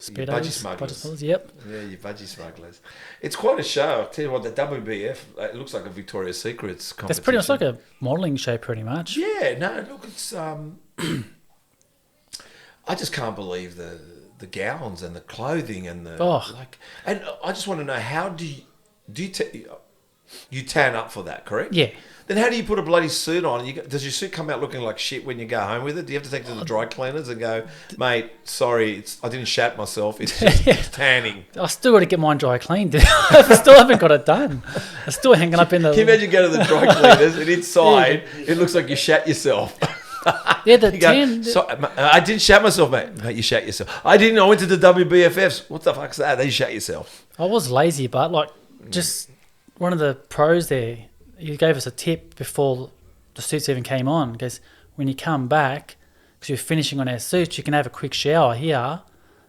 Speedos, budgie smugglers. Yep. Yeah, you budgie smugglers. It's quite a show. I'll tell you what, the WBF, it looks like a Victoria's Secrets competition. It's pretty much like a modelling show, pretty much. Yeah, no, look, it's... I just can't believe the gowns and the clothing and the... and I just want to know, how do you tan up for that, correct? Yeah. Then how do you put a bloody suit on? Does your suit come out looking like shit when you go home with it? Do you have to take it to the dry cleaners and go, mate, sorry, I didn't shat myself. It's just tanning. I still got to get mine dry cleaned. I still haven't got it done. I'm still hanging up in the... Can you imagine go to the dry cleaners and inside it looks like you shat yourself? Yeah, the tan... I didn't shat myself, mate. Mate, you shat yourself. I didn't. I went to the WBFFs. What the fuck's that? They shat yourself. I was lazy, but just one of the pros there, he gave us a tip before the suits even came on. Because when you come back, because you're finishing on our suits, you can have a quick shower here.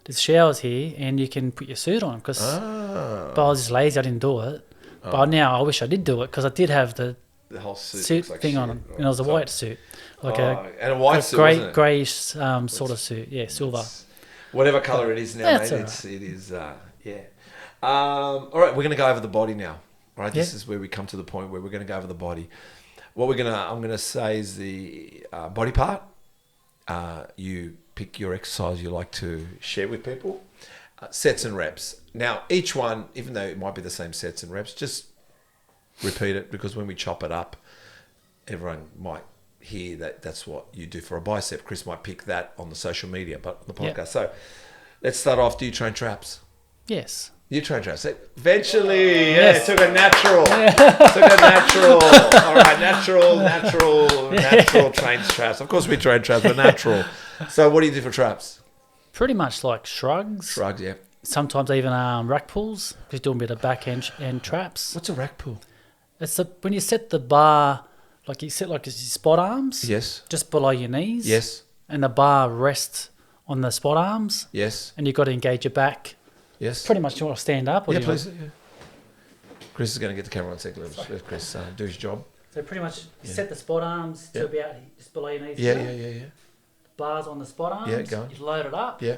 There's showers here, and you can put your suit on. But I was just lazy. I didn't do it. But now I wish I did do it because I did have the whole suit like thing on, and it was a white suit, and a white suit, greyish sort of suit. Yeah, silver. Whatever colour it is now, mate. It is. Yeah. All right, we're going to go over the body now. Right, this is where we come to the point where we're going to go over the body. What I'm gonna say is the body part. You pick your exercise you like to share with people. Sets and reps. Now, each one, even though it might be the same sets and reps, just repeat it, because when we chop it up, everyone might hear that's what you do for a bicep. Chris might pick that on the social media, but on the podcast. Yep. So let's start off. Do you train traps? Yes. You train traps. Eventually, yes. Took a natural. Took a natural. All right, natural trains traps. Of course we train traps, but natural. So what do you do for traps? Pretty much like shrugs. Shrugs, yeah. Sometimes even rack pulls. Just doing a bit of back end traps. What's a rack pull? It's when you set the bar, like you set like your spot arms. Yes. Just below your knees. Yes. And the bar rests on the spot arms. Yes. And you've got to engage your back. Yes. Pretty much you want to stand up. Or Yeah, please. Yeah. Chris is going to get the camera on a second. Let Chris do his job. So pretty much you set the spot arms to about just below your knees. Yeah. Bars on the spot arms. Yeah, go on. You load it up. Yeah.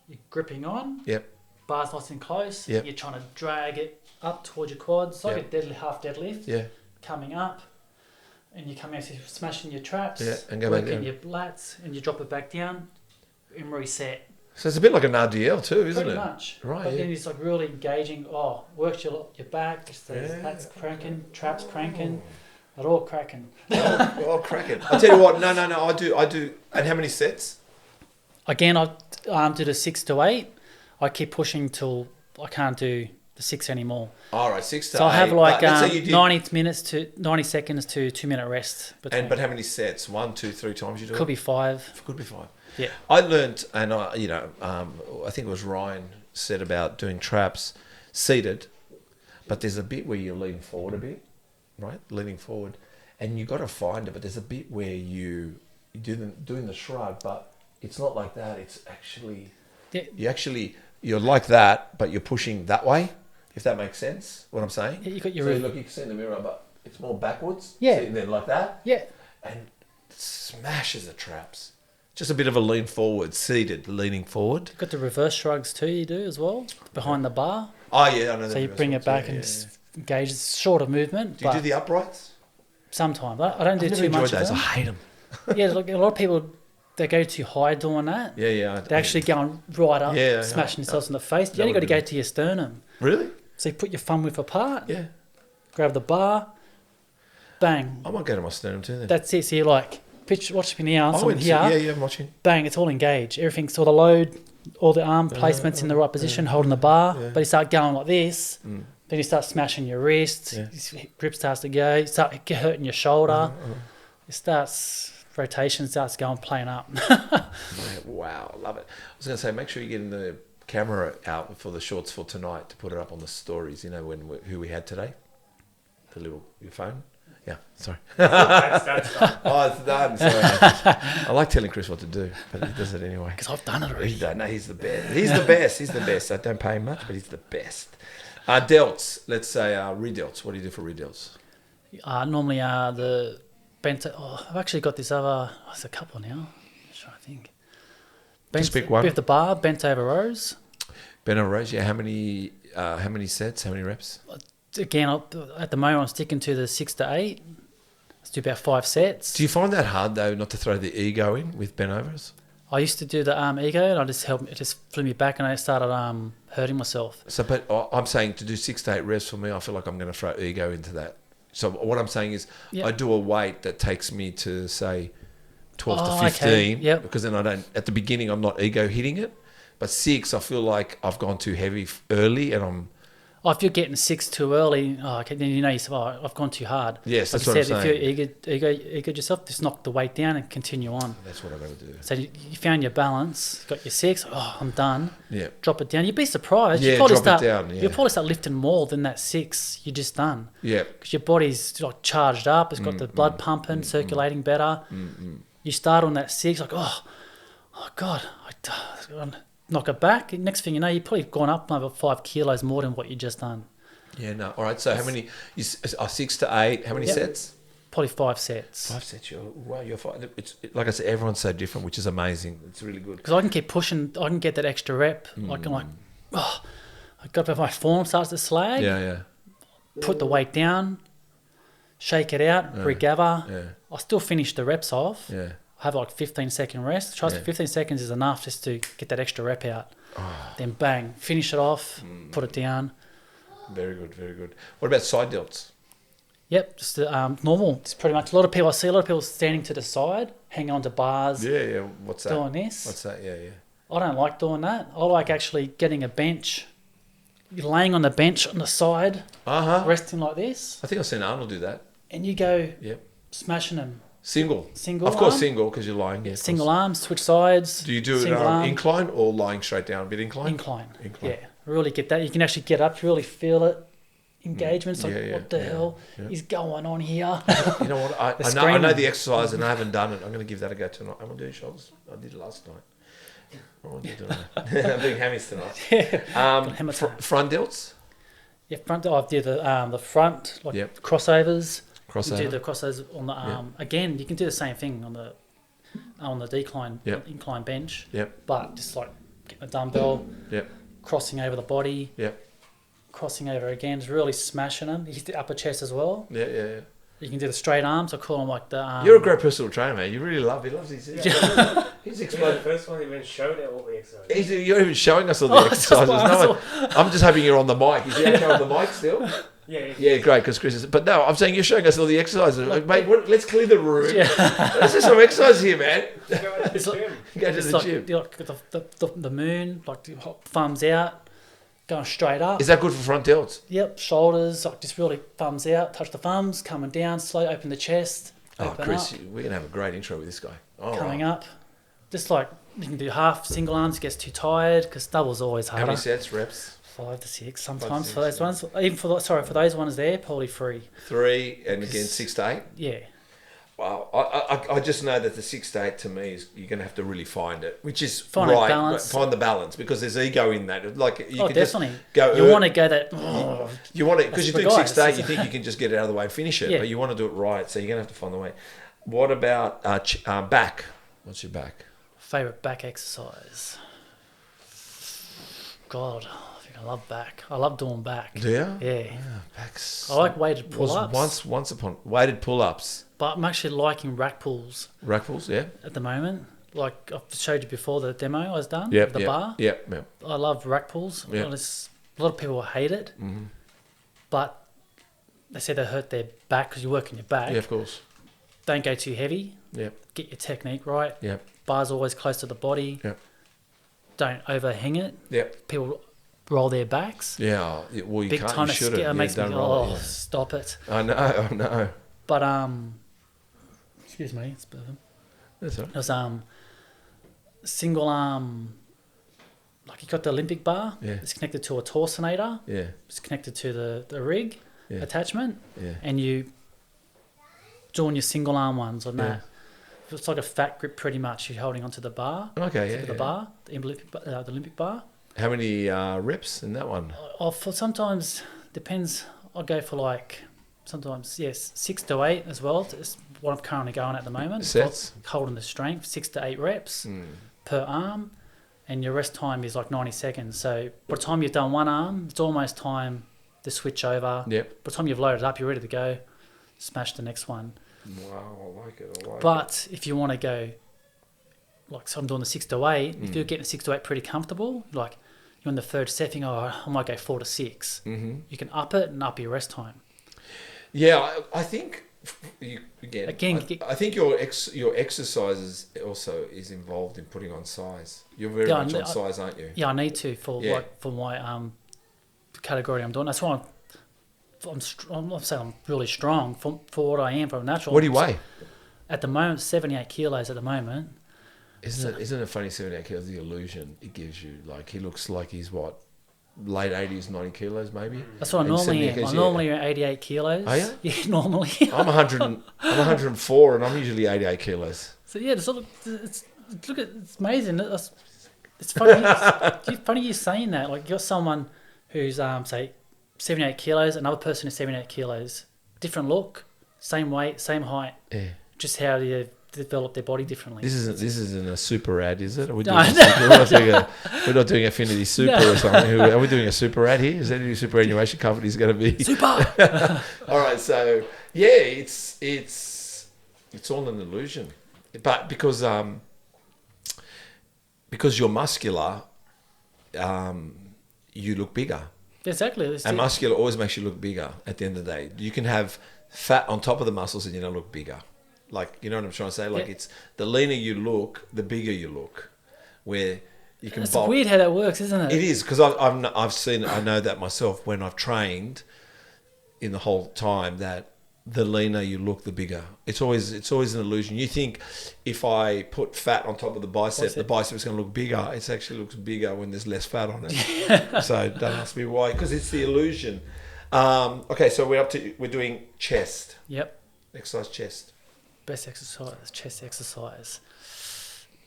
You're gripping on. Yep. Bars nice and close. Yep. You're trying to drag it up towards your quads. It's like Yep. a deadlift, half deadlift. Yeah. Coming up. And you come out, so you're smashing your traps. Yeah, and go back working down. your lats, and you drop it back down and reset. So it's a bit like an RDL too, isn't Pretty it? much. Right. But Yeah. then it's like really engaging. Oh, works your back. Just the Yeah. lats cranking, traps cranking. They're all cracking. Well, cracking. I'll tell you what. No. I do. And how many sets? Again, I do the 6 to 8. I keep pushing till I can't do the 6 anymore. All right, 6 to 8. So I have like But let's say you did- 90 seconds to 2 minute rest. Between. But how many sets? 1, 2, 3 times you do it? Could be 5. Could be 5. Yeah. I learnt, and I think it was Ryan said about doing traps seated, but there's a bit where you lean forward a bit, right? Leaning forward, and you got to find it. But there's a bit where you doing the shrug, but it's not like that. It's actually you're like that, but you're pushing that way. If that makes sense, what I'm saying. Yeah, you got your so look, you can see in the mirror, but it's more backwards. Yeah. So then like that. Yeah. And smashes the traps. Just a bit of a lean forward, seated, leaning forward. Got the reverse shrugs too. You do as well behind the bar. Oh yeah, I know. So you bring it back and just engage. It's shorter movement. Do you do the uprights? Sometimes I don't do I've never too much enjoyed of those. I them. hate them. Yeah, look, a lot of people they go too high doing that. Yeah. They're actually going right up, Yeah, smashing themselves in the face. You That only got would to be go to your sternum. Really? So you put your thumb width apart. Yeah. Grab the bar. Bang. I might go to my sternum too then. That's it. So you're like, watch me now. So I'm here. Yeah, I'm watching. Bang, it's all engaged. Everything's all the load, all the arm placements in the right position, holding the bar. Yeah. But you start going like this, then you start smashing your wrist, Yeah. your grip starts to go, you start hurting your shoulder. It starts, rotation starts going, playing up. Mate, wow, love it. I was going to say, make sure you get in the camera out for the shorts for tonight to put it up on the stories. You know who we had today? Your phone? Yeah, sorry. Oh, it's done. Sorry. I like telling Chris what to do, but he does it anyway. Because I've done it already. He's the best. He's the best. I don't pay him much, but he's the best. Delts. Let's say redelts. What do you do for redelts? Normally the bent. Oh, I've actually got this other. It's a couple now. I'm trying to think. Just pick one. With the bar, bent over rows. Bent over rows. Yeah. How many sets? How many reps? Again, at the moment, I'm sticking to the 6 to 8. Let's do about 5 sets. Do you find that hard though, not to throw the ego in with bent overs? I used to do the ego, and it just flew me back, and I started hurting myself. So, but I'm saying to do 6 to 8 reps for me, I feel like I'm going to throw ego into that. So what I'm saying is, I do a weight that takes me to say 12 to 15, okay. Yep. because then I don't. At the beginning, I'm not ego hitting it, but 6, I feel like I've gone too heavy early, and I'm. Oh, if you're getting 6 too early, okay, then you know yourself. I've gone too hard. Yes, like that's what I'm saying. If you're egoed yourself, just knock the weight down and continue on. That's what I'm going to do. So you found your balance, got your 6. Oh, I'm done. Yeah. Drop it down. You'd be surprised. Yeah, You'll probably drop it down, yeah. You'll probably start lifting more than that 6 you just done. Yeah. Because your body's like charged up. It's got the blood pumping, circulating better. You start on that 6, like, oh God, knock it back. Next thing you know, you've probably gone up over 5 kilos more than what you just done. Yeah, no. All right, so how many? 6 to 8. How many sets? Probably 5 sets. 5 sets. You're fine. Like I said, everyone's so different, which is amazing. It's really good. Because I can keep pushing. I can get that extra rep. Like I'm like, oh, I got my form starts to slag. Yeah. Put the weight down. shake it out, regather. Yeah. I still finish the reps off. Yeah. I have like 15-second rest. Trust me, 15 seconds is enough just to get that extra rep out. Then bang, finish it off, put it down. Very good, very good. What about side delts? Yep, just normal. It's pretty much I see a lot of people standing to the side, hanging onto bars, Yeah. What's that? doing this. What's that? Yeah. I don't like doing that. I like actually getting a bench. You're laying on the bench on the side, resting like this, I think I've seen Arnold do that. and you go Yep. smashing them. Single. Single Of course, arm? single because you're lying. Yeah. of Single course. arms, switch sides. Do you do it single arm. incline or lying straight down? A bit incline. Incline. Incline. Yeah, really get that. You can actually get up, really feel it. Engagements like, Yeah, what the hell is going on here? You know what? I know screaming. the exercise and I haven't done it. I'm going to give that a go tonight. I'm going to do shoulders. I did it last night. I want to do it. I'm doing hammies tonight. Hammer time. Front delts. Yeah, front. I do the front like Yep. crossovers. Crossover. You do the crossovers on the arm. Again, you can do the same thing on the decline, incline bench. Yep. But just like getting a dumbbell, Yep. crossing over the body, Yep. crossing over again, just really smashing them. You hit the upper chest as well. Yeah. You can do the straight arms. I call them like the. You're a great personal trainer, man. You really love. He loves these. He's The exploding. first one even showed it all the exercises. You're even showing us all the Oh, exercises. just I'm just hoping you're on the mic. Is he okay on the mic still? Yeah. Yeah, great, because Chris is... But no, I'm saying you're showing us all the exercises. Like, mate, let's clear the room. Let's do some exercise here, man. It's like, Go to it's the like, gym. like the moon, like the thumbs out, going straight up. Is that good for front delts? Yep, shoulders, like just really thumbs out, touch the thumbs, coming down, slow, open the chest, Oh, open Chris, up, we're going to have a great intro with this guy. All coming right. up. Just like you can do half single arms, gets too tired because double's always How harder. many sets, reps? 5 to 6 sometimes 5 to for those 6, ones. Even for those ones there, probably 3. 3, and again 6 to 8. Yeah. Wow, I just know that the 6 to 8 to me is you're going to have to really find it, which is Find a right. balance. Find the balance because there's ego in that. Like you can Definitely. just go. You want to go that. You want it because you're for doing 6 to 8. guys. You think you can just get it out of the way and finish it, Yeah. but you want to do it right. So you're going to have to find the way. What about back? What's your back? Favorite back exercise. God, I think I love back. I love doing back. Do you? Yeah. Back's I like weighted was pull-ups. once upon weighted pull-ups, But I'm actually liking rack pulls rack pulls. Yeah. at the moment. Like I've showed you before, the demo I was done. Yep. The bar. Yep. I love rack pulls. Yep. A lot of people hate it, but they say they hurt their back because you're working your back. Yeah, of course. Don't go too heavy. Yep. Get your technique right. Yep. Bar's always close to the body. Yep. Don't overhang it. Yep. People roll their backs. Yeah. Well, you Big can't. time You of shouldn't. scare makes me don't go, roll it, stop it. I know. But excuse me, it's burping. That's all right. There's single arm, like you got the Olympic bar. Yeah. It's connected to a torsionator. Yeah. It's connected to the rig Yeah. attachment, Yeah. and you doing your single arm ones on that. It's like a fat grip, pretty much. You're holding onto the bar. Okay. Yeah. The bar, the Olympic bar. How many reps in that one? For sometimes depends. I'll go for like sometimes 6 to 8 as well. It's what I'm currently going at the moment. Sets? Holding the strength, 6 to 8 reps per arm, and your rest time is like 90 seconds. So by the time you've done one arm, it's almost time to switch over. Yep. By the time you've loaded up, you're ready to go. Smash the next one. Wow, I like it. But if you want to go, like, so I'm doing the 6 to 8, if you're getting 6 to 8 pretty comfortable, like you're in the third set, thinking, I might go 4 to 6. Mm-hmm. You can up it and up your rest time. Yeah, I think I think your exercises also is involved in putting on size. You're very much on size, aren't you? Yeah, I need to for my category I'm doing. That's why I'm not saying I'm really strong for what I am from natural. What do you weigh? At the moment, 78 kilos at the moment. Isn't it funny? 78 kilos, the illusion it gives you. Like he looks like he's what, late 80s, 90 kilos maybe. That's what I And normally 78 am. kilos, I'm normally around 88 kilos. Are you? Yeah, normally. I'm 104 and I'm usually 88 kilos. So yeah, it's amazing. It's funny. It's funny you saying that. Like you're someone who's say 78 kilos, another person who's 78 kilos, different look, same weight, same height. Yeah. Just how do you develop their body differently? This isn't a super ad, is it? Are we doing No. we're not doing Affinity Super or something. Are we doing a super ad here? Is there any superannuation company going to be? Super. All right, so Yeah, it's all an illusion, but because you're muscular, you look bigger. Exactly. And muscular always makes you look bigger at the end of the day. You can have fat on top of the muscles and you don't look bigger. Like, you know what I'm trying to say? Like, it's the leaner you look, the bigger you look. Where you can It's bulk. weird how that works, isn't it? It is, because I've seen, I know that myself when I've trained in the whole time that the leaner you look, the bigger. It's always an illusion. You think if I put fat on top of the bicep is going to look bigger. It actually looks bigger when there's less fat on it. So don't ask me why, because it's the illusion. Okay, so we're doing chest. Yep. Exercise chest. Best exercise, chest exercise.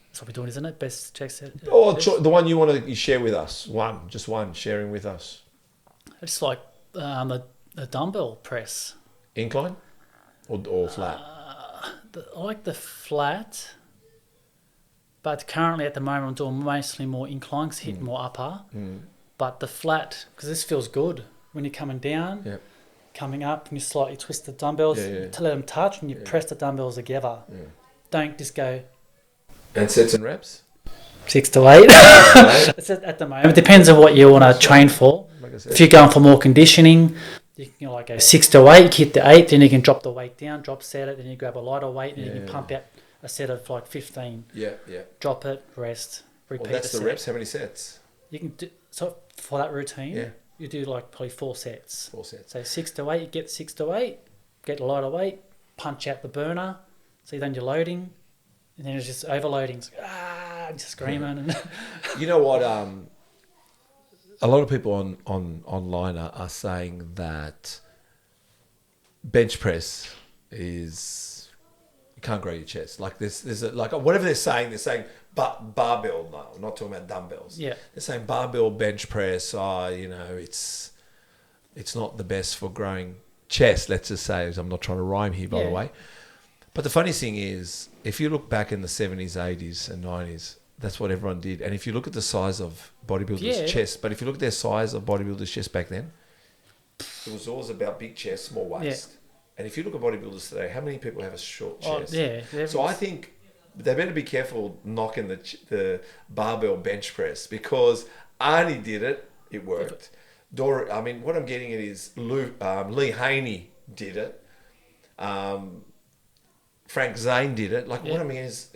That's what we're doing, isn't it? Best chest. Or the one you want to share with us. Just one, sharing with us. It's like the dumbbell press. Incline or flat? I like the flat, but currently at the moment I'm doing mostly more inclines, hitting more upper. But the flat, because this feels good when you're coming down, coming up, and you slightly twist the dumbbells to let them touch, and you press the dumbbells together. Don't just go. And sets and reps? 6 to 8. It's at the moment. It depends on what you want to train for. Like I said. If you're going for more conditioning, you can like go 6 to 8, hit the 8, then you can drop the weight down, set it, then you grab a lighter weight, and you can pump out a set of like 15. Yeah. Drop it, rest, repeat. Well, that's the reps. How many sets? You can do so for that routine. You do like probably 4 sets. 4 sets. So 6 to 8, you get 6 to 8, get a lighter weight, punch out the burner. So then you're loading, and then it's just overloading. It's just screaming. You know what? A lot of people online are saying that bench press is you can't grow your chest. Like there's like whatever they're saying barbell. No, I'm not talking about dumbbells. Yeah, they're saying barbell bench press. It's not the best for growing chest. Let's just say, I'm not trying to rhyme here, by the way. But the funny thing is, if you look back in the 70s, 80s, and 90s. That's what everyone did. And if you look at the size of bodybuilders' chests, but if you look at their size of bodybuilders' chests back then, it was always about big chest, small waist. Yeah. And if you look at bodybuilders today, how many people have a short chest? So I think they better be careful knocking the barbell bench press, because Arnie did it, it worked. What I'm getting at is Lee Haney did it. Frank Zane did it. Like, what I mean is,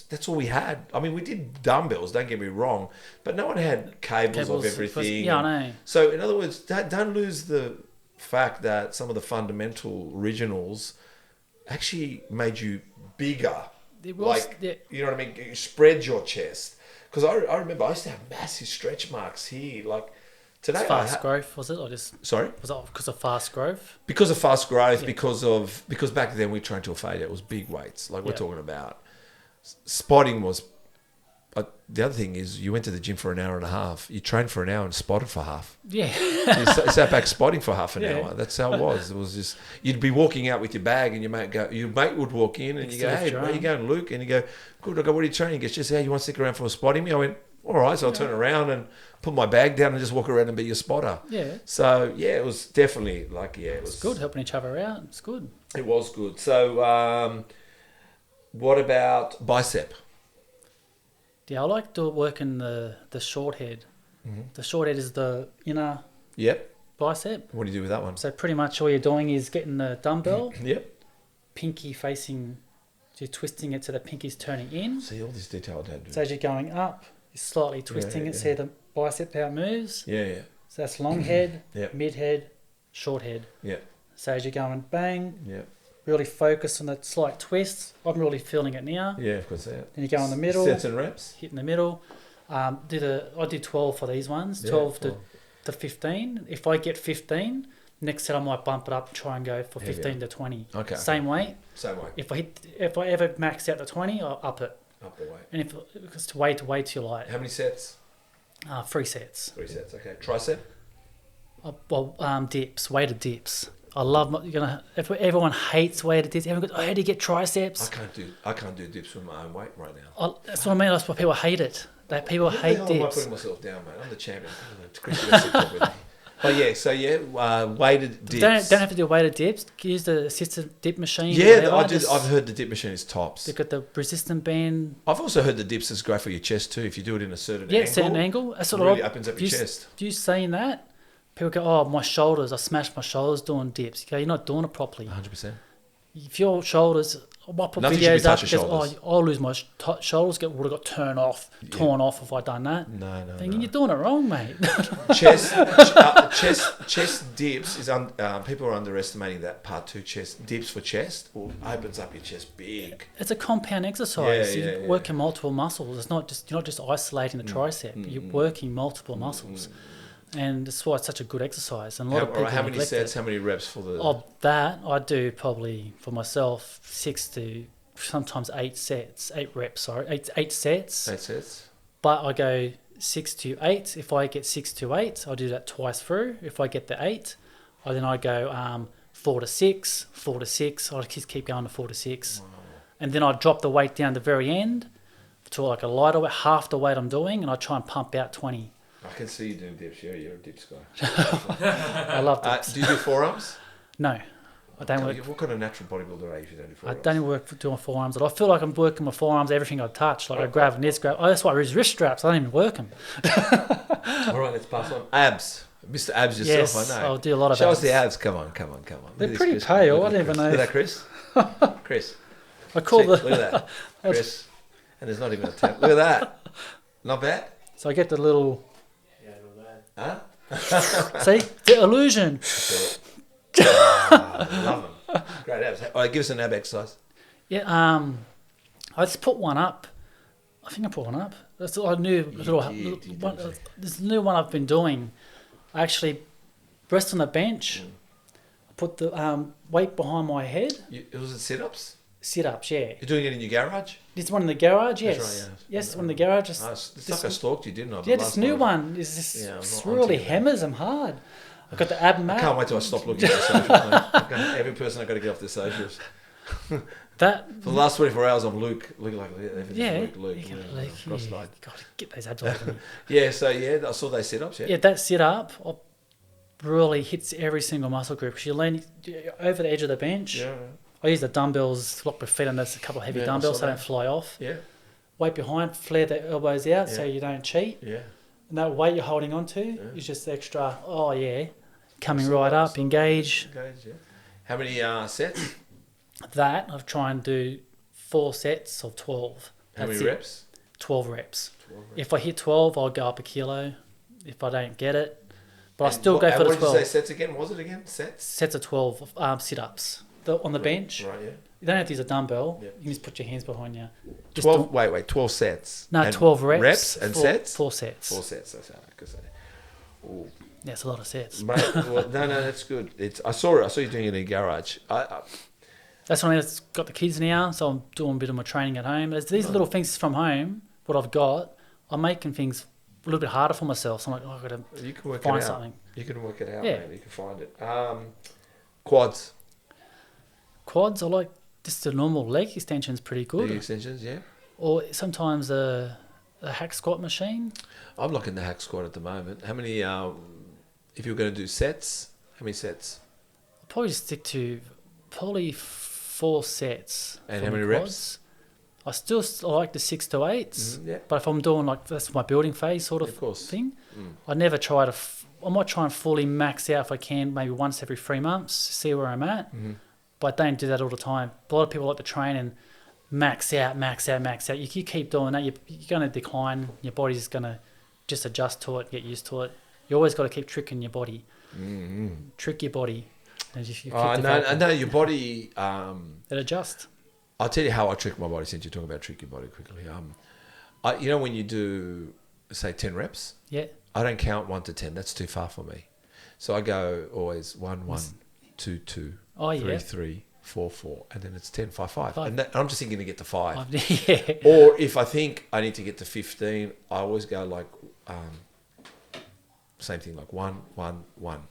that's all we had. I mean, we did dumbbells, don't get me wrong, but no one had cables of everything. Yeah, I know. So, in other words, don't lose the fact that some of the fundamental originals actually made you bigger. It was, you know what I mean? You spread your chest. Because I remember I used to have massive stretch marks here. Like, today, fast growth, was it? Or just sorry? Was it because of fast growth? Because of fast growth, because back then we trained to a failure. It was big weights, like we're talking about. Spotting was. The other thing is, you went to the gym for an hour and a half. You trained for an hour and spotted for half. Yeah. You sat back spotting for half an hour. That's how it was. It was just, you'd be walking out with your bag, and your mate would walk in, and you go, "Hey, where are you going, Luke?" And you go, "Good." I go, "What are you training?" He goes, "Just, hey, you want to stick around for spotting me?" I went, "All right." So I'll turn around and put my bag down and just walk around and be your spotter. Yeah. So it was definitely it was good, helping each other out. It's good. It was good. So what about bicep? Yeah, I like working the short head. Mm-hmm. The short head is the inner bicep. What do you do with that one? So pretty much all you're doing is getting the dumbbell. Pinky facing, you're twisting it so the pinky's turning in. See all this detail I don't do. So as you're going up, you're slightly twisting it, see the bicep how it moves. Yeah. So that's long head, mid head, short head. Yeah. So as you're going bang, really focus on the slight twist. I'm really feeling it now. Yeah, of course. Then you go in the middle. Sets and reps. Hit in the middle. I do 12 for these ones. 12 to 15. If I get 15, next set I might bump it up, try and go for 15 to 20. Okay. Same weight. Same weight. If I ever max out to 20, I'll up it. Up the weight. And if it's weight you like. How many sets? 3 sets. 3 sets. Okay. Tricep. Dips. Weighted dips. I love. If everyone hates weighted dips, everyone goes, "Oh, how do you get triceps?" I can't do dips with my own weight right now. That's what I mean. That's why people hate it. People hate dips. I'm putting myself down, mate. I'm the champion. Chris, you got to sit with me. But yeah, so yeah, weighted dips. Don't have to do weighted dips. Use the assisted dip machine. Yeah, whatever. I've heard the dip machine is tops. They've got the resistant band. I've also heard the dips is great for your chest too. If you do it in a certain angle. Yeah, certain angle. That's It what really opens up your chest. Do you saying that? People go, oh, my shoulders. I smashed my shoulders doing dips. You go, you're not doing it properly. 100%. If your shoulders, I put Nothing should be videos up touching because shoulders. I'll lose my shoulders. Would have got torn off if I'd done that. No. Thinking you're doing it wrong, mate. Chest dips is people are underestimating that part too. Chest dips for chest opens up your chest big. It's a compound exercise. Yeah, You're working multiple muscles. It's not just you're not just isolating the tricep. You're working multiple muscles, and that's why it's such a good exercise. And a lot of people How many neglect sets? it. How many reps for the? Of that, I do probably for myself 6 to sometimes 8 sets, 8 reps. Sorry, 8 sets. 8 sets. But I go 6 to 8. If I get 6 to 8, I do that twice through. If I get the 8, I go 4 to 6, 4 to 6. I just keep going to 4 to 6, and then I drop the weight down the very end to like a lighter weight, half the weight I'm doing, and I try and pump out 20. I can see you doing dips. Yeah, you're a dips guy. I love dips. Do you do forearms? No, I don't work. What kind of natural bodybuilder are you if you don't do I forearms? don't even work doing forearms. I feel like I'm working my forearms, everything I touch. Like I grab this, grab. Oh, that's why I use wrist straps. I don't even work them. All right, let's pass on. Abs. Mr. Abs yourself, Yes, I know. I'll do a lot of Show abs. us the abs. Come on. They're Look at pretty this, Chris. pale. Look I at don't even know. Look at that, Chris. Chris. I call Check. Look at that. Chris. And there's not even a tap. Look at that. Not bad. So I get the little. Yeah, not bad. Huh? See the illusion. Love them. Great abs. All right, give us an ab exercise. Yeah. I just put one up. I think I put one up. That's a new this new one I've been doing. I actually rest on the bench. I put the weight behind my head. Was it sit-ups? Sit-ups, yeah. You're doing it in your garage? This one in the garage, yes. That's right, yeah. Yes, one in the garage. It's like I stalked you, didn't I? Yeah, this new one is just Yeah, I'm it's not really onto you, hammers them hard. I've got the ab mat. I can't wait till I stop looking at the socials, mate. Every person I've got to get off the socials. That For the last 24 hours, I'm Luke. Looking like yeah, Luke. you gotta, Luke, cross yeah, line. gotta get those abs off me. Yeah, so I saw those sit-ups, yeah. Yeah, that sit up really hits every single muscle group. 'Cause you lean over the edge of the bench. Yeah, I use the dumbbells, lock my feet on this, a couple of heavy Yeah, I dumbbells saw so they that. don't fly off. yeah, Weight behind, flare the elbows out so Yeah. you don't cheat. yeah. And that weight you're holding on to is just extra, coming saw right that, I up, saw that. engage. Yeah. How many sets? That, I've tried and do 4 sets of 12. How That's many it. reps? 12 reps. 12 reps. If I hit 12, I'll go up a kilo. If I don't get it, but I still go for the What 12. did you say sets again? Was it again? Sets? Sets of 12 sit-ups on the bench. Right, yeah. You don't have to use a dumbbell. Yeah. You can just put your hands behind you. Just 12, wait, 12 sets. No, And 12 reps. Reps and sets? 4 sets. 4 sets, that's how I could say. Ooh. That's a lot of sets. Mate, well, no, that's good. I saw you doing it in a garage. That's when I've got the kids now, so I'm doing a bit of my training at home. There's these little things from home, what I've got, I'm making things a little bit harder for myself. So I'm like, I've got to You can work find it out. something. You can work it out, Yeah. man. You can find it. Quads. Quads, I like just the normal leg extension's pretty good. Leg extensions, yeah. Or sometimes a hack squat machine. I'm looking the hack squat at the moment. How many, if you were going to do sets, how many sets? I'll probably just stick to probably 4 sets. And for how my many quads. I still like the 6 to 8s, Yeah. but if I'm doing like that's my building phase sort Of course. thing, I never try to. I might try and fully max out if I can, maybe once every 3 months, see where I'm at. But I don't do that all the time. A lot of people like to train and max out. You keep doing that, you're going to decline. Your body's going to just adjust to it, get used to it. You always got to keep tricking your body. Trick your body. And if you keep I developing, know your body. it adjusts. I'll tell you how I trick my body. Since you're talking about trick your body quickly, when you do say 10 reps, Yeah. I don't count 1 to 10. That's too far for me. So I go always 1, 2, 2, Oh, 3, yeah. 3, 4, 4, and then it's 10, 5, 5. Five. And I'm just thinking to get to 5. Yeah. Or if I think I need to get to 15, I always go like same thing, like 1, 1, 1,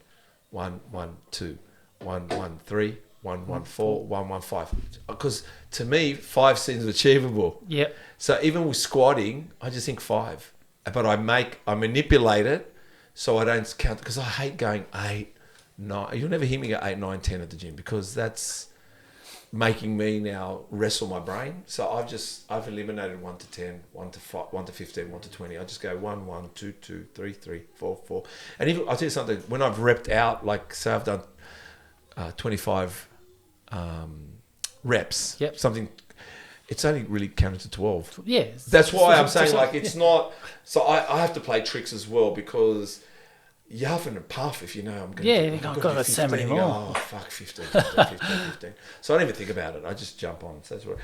1, 1, 2, 1, 1, 3, 1, 1, 4, 1, 1, 5. Because to me, 5 seems achievable. Yep. So even with squatting, I just think 5. But I manipulate it so I don't count because I hate going 8, 9. You'll never hear me go 8, 9, 10 at the gym because that's making me now wrestle my brain. So I've eliminated 1 to 10, 1 to 5, 1 to 15, 1 to 20. I just go 1, 1, 2, 2, 3, 3, 4, 4. And even I'll tell you something. When I've repped out, like say I've done 25 reps, something. It's only really counted to 12. Yeah. That's why I'm saying like it's not. So I have to play tricks as well because you huff and puff if you know I'm going to do. I've got so many more. Oh, fuck, 15. So I don't even think about it. I just jump on. So that's what.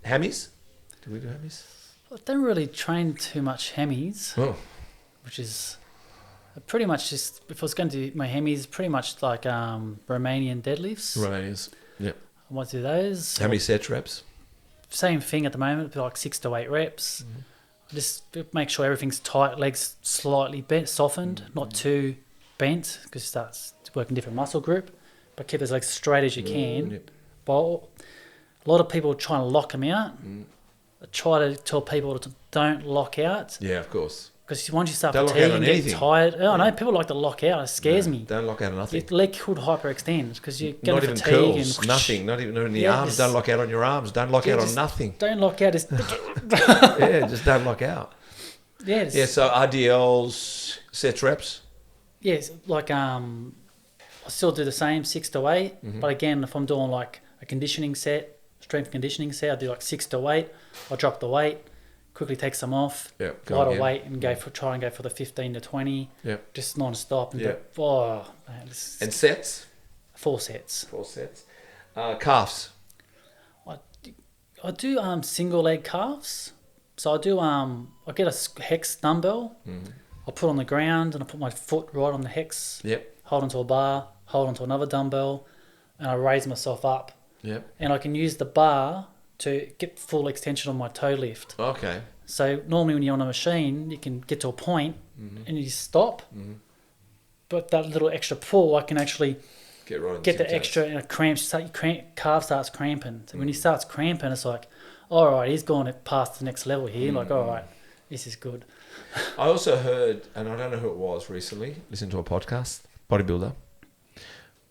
Hammies? Do we do hammies? I don't really train too much hemis, which is pretty much just, if I was going to do my hemis, pretty much like Romanian deadlifts. Romanians, yep. I want to do those. How many sets, reps? Same thing at the moment, like 6 to 8 reps. Mm-hmm. Just make sure everything's tight, legs slightly bent, softened, not too bent because it starts working different muscle group. But keep those legs straight as you can. Yep. But a lot of people try and lock them out. I try to tell people to don't lock out. Yeah, of course. Because once you start don't fatiguing and get tired. Oh, no, people like to lock out. It scares me. Don't lock out of nothing. Your leg could hyperextend because you're not going even to fatigue. curls, and nothing. Not even in the arms. Don't lock out on your arms. Don't lock out on nothing. Don't lock out. Just don't lock out. Yeah. So RDLs, sets, reps? Yes, like I still do the same 6 to 8. Mm-hmm. But again, if I'm doing like a conditioning set, strength conditioning set, I do like 6 to 8. I drop the weight, quickly take some off, lighter weight, and try and go for the 15 to 20. Yep. Just non-stop. And and sets? 4 sets. 4 sets. Calves? I do single leg calves. So I do I get a hex dumbbell. Mm-hmm. I put on the ground and I put my foot right on the hex. Yep. Hold onto a bar, hold onto another dumbbell, and I raise myself up. Yep. And I can use the bar to get full extension on my toe lift. Okay. So normally when you're on a machine, you can get to a point and you stop. Mm-hmm. But that little extra pull, I can actually get the extra and a cramp. Calf starts cramping. So when he starts cramping, it's like, all right, he's gone past the next level here. Like, all right, this is good. I also heard, and I don't know who it was recently, listened to a podcast, bodybuilder,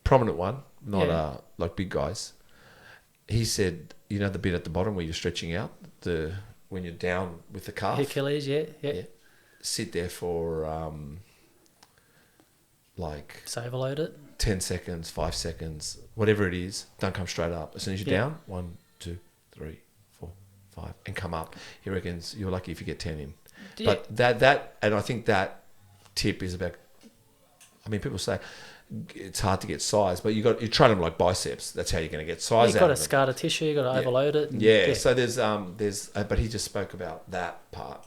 prominent one, not like big guys. He said, you know the bit at the bottom where you're stretching out, when you're down with the calf? Achilles, yeah. Sit there for So overload it. 10 seconds, 5 seconds, whatever it is. Don't come straight up. As soon as you're down, 1, 2, 3, 4, 5, and come up. He reckons you're lucky if you get 10 in. Yeah. But that, and I think that tip is about. I mean, people say it's hard to get size, but you train them like biceps. That's how you're going to get size. You've got to scar the tissue. You've got to overload it. And So there's, but he just spoke about that part.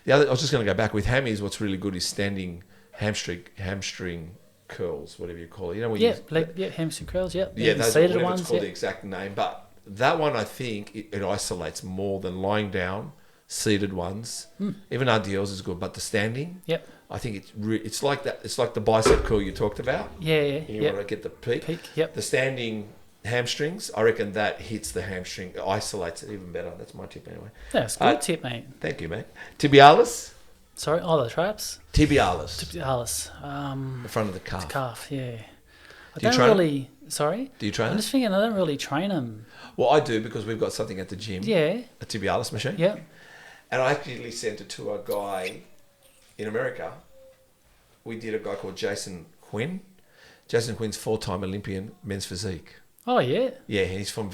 The other, I was just going to go back with hammies. What's really good is standing hamstring curls, whatever you call it. You know, hamstring curls. Yeah, those seated ones. It's called the yeah. exact name, but that one I think it isolates more than lying down. Seated ones, even RDLs is good, but the standing, I think it's like that. It's like the bicep curl you talked about. You want to get the peak. The standing hamstrings, I reckon that hits the hamstring, isolates it even better. That's my tip anyway. That's a good tip, mate. Thank you, mate. Tibialis. Sorry, the traps. Tibialis. The front of the calf. The calf, yeah. Do you train them? Sorry? Do you train I'm just thinking I don't really train them. Well, I do because we've got something at the gym. Yeah. A tibialis machine. Yeah. And I actually sent it to a guy in America. We did a guy called Jason Quinn. Jason Quinn's 4-time Olympian men's physique. Oh, yeah? Yeah, he's from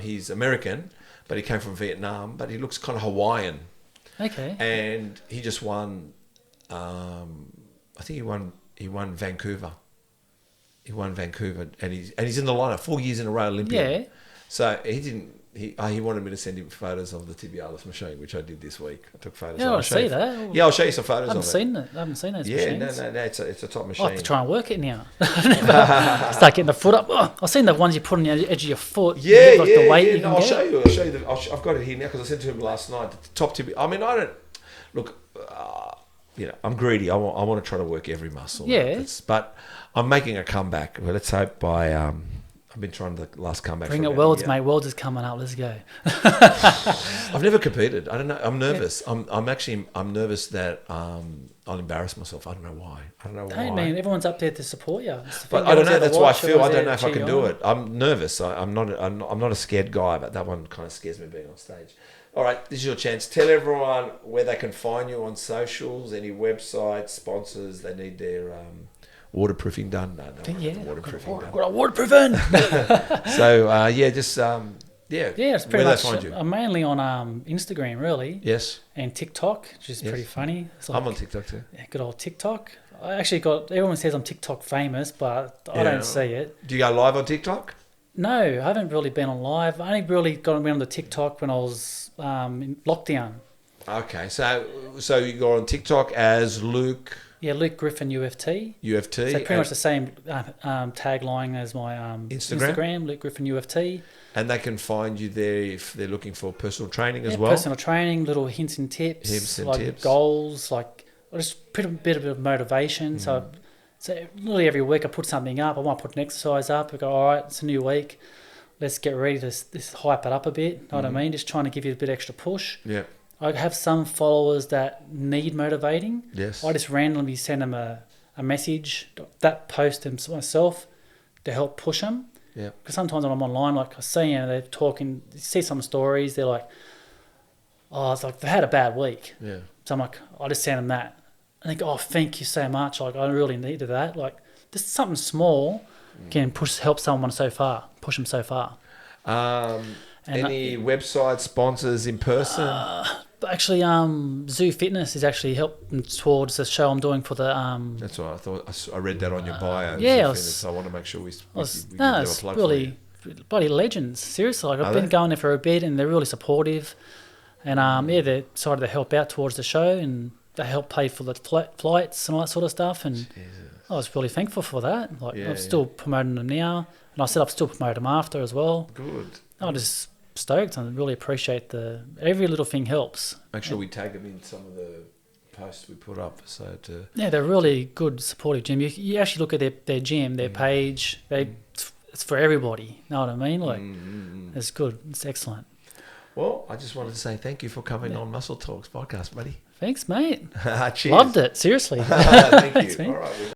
he's American, but he came from Vietnam, but he looks kind of Hawaiian. Okay. And he just won, I think he won Vancouver. He won Vancouver, and he's in the lineup 4 years in a row Olympian. Yeah. So he wanted me to send him photos of the tibialis machine, which I did this week. I took photos. Yeah, I see that. Yeah, I'll show you some photos of it. I haven't seen those machines. Yeah, no, it's a top machine. I'll have to try and work it now. Start getting the foot up. Oh, I've seen the ones you put on the edge of your foot. The weight I'll show you. I've got it here now because I sent it to him last night. The top tibia. I mean, I don't look. I'm greedy. I want to try to work every muscle. Yeah. But I'm making a comeback. Well, let's hope by I've been trying the last comeback. Bring for it, about a Worlds, year. mate. Worlds is coming up. Let's go. I've never competed. I don't know. I'm nervous. I'm nervous that I'll embarrass myself. I don't know why. Hey, man, everyone's up there to support you. But I don't know. That's why I feel. I don't know if I can do it. I'm nervous. I'm not a scared guy, but that one kind of scares me being on stage. All right, this is your chance. Tell everyone where they can find you on socials, any websites, sponsors. They need their waterproofing done. No, waterproofing done. Got a waterproofing. So just yeah, it's pretty where much. they find you. I'm mainly on Instagram, really. Yes, and TikTok, which is pretty funny. It's like, I'm on TikTok too. Yeah, good old TikTok. I actually everyone says I'm TikTok famous, but I don't see it. Do you go live on TikTok? No, I haven't really been on live. I only really got around the TikTok when I was in lockdown. Okay, so you go on TikTok as Luke. Yeah, Luke Griffin UFT. UFT. So pretty much the same tagline as my Instagram, Luke Griffin UFT. And they can find you there if they're looking for personal training as Yeah, well. Personal training, little hints and tips, goals, just a bit of motivation. So literally every week I put something up. I might put an exercise up. I go, all right, it's a new week. Let's get ready to hype it up a bit. Know what I mean? Just trying to give you a bit extra push. Yeah. I have some followers that need motivating. Yes. I just randomly send them a message, that post them myself to help push them. Yeah. Because sometimes when I'm online, like I see they're talking, you see some stories, they're like, oh, it's like they had a bad week. Yeah. So I'm like, I just send them that. And they go, oh, thank you so much. Like, I really needed that. Like, just something small can help someone push them so far. Any website sponsors in person? But actually, Zoo Fitness is actually helping towards the show I'm doing for the. That's what I thought. I read that on your bio. Yeah, I want to make sure we give it's them a plug really bloody legends. Seriously, like, I've been going there for a bit, and they're really supportive. And they decided to help out towards the show, and they helped pay for the flights and all that sort of stuff. And I was really thankful for that. Like, I'm still promoting them now, and I said I'll still promote them after as well. Good. I'm just stoked and really appreciate every little thing helps. Make sure we tag them in some of the posts we put up. They're really good, supportive gym. You actually look at their gym, their page. It's for everybody. Know what I mean? Like, it's good. It's excellent. Well, I just wanted to say thank you for coming on Muscle Talks podcast, buddy. Thanks, mate. Cheers. Loved it. Seriously. Thank you. Thanks, All right.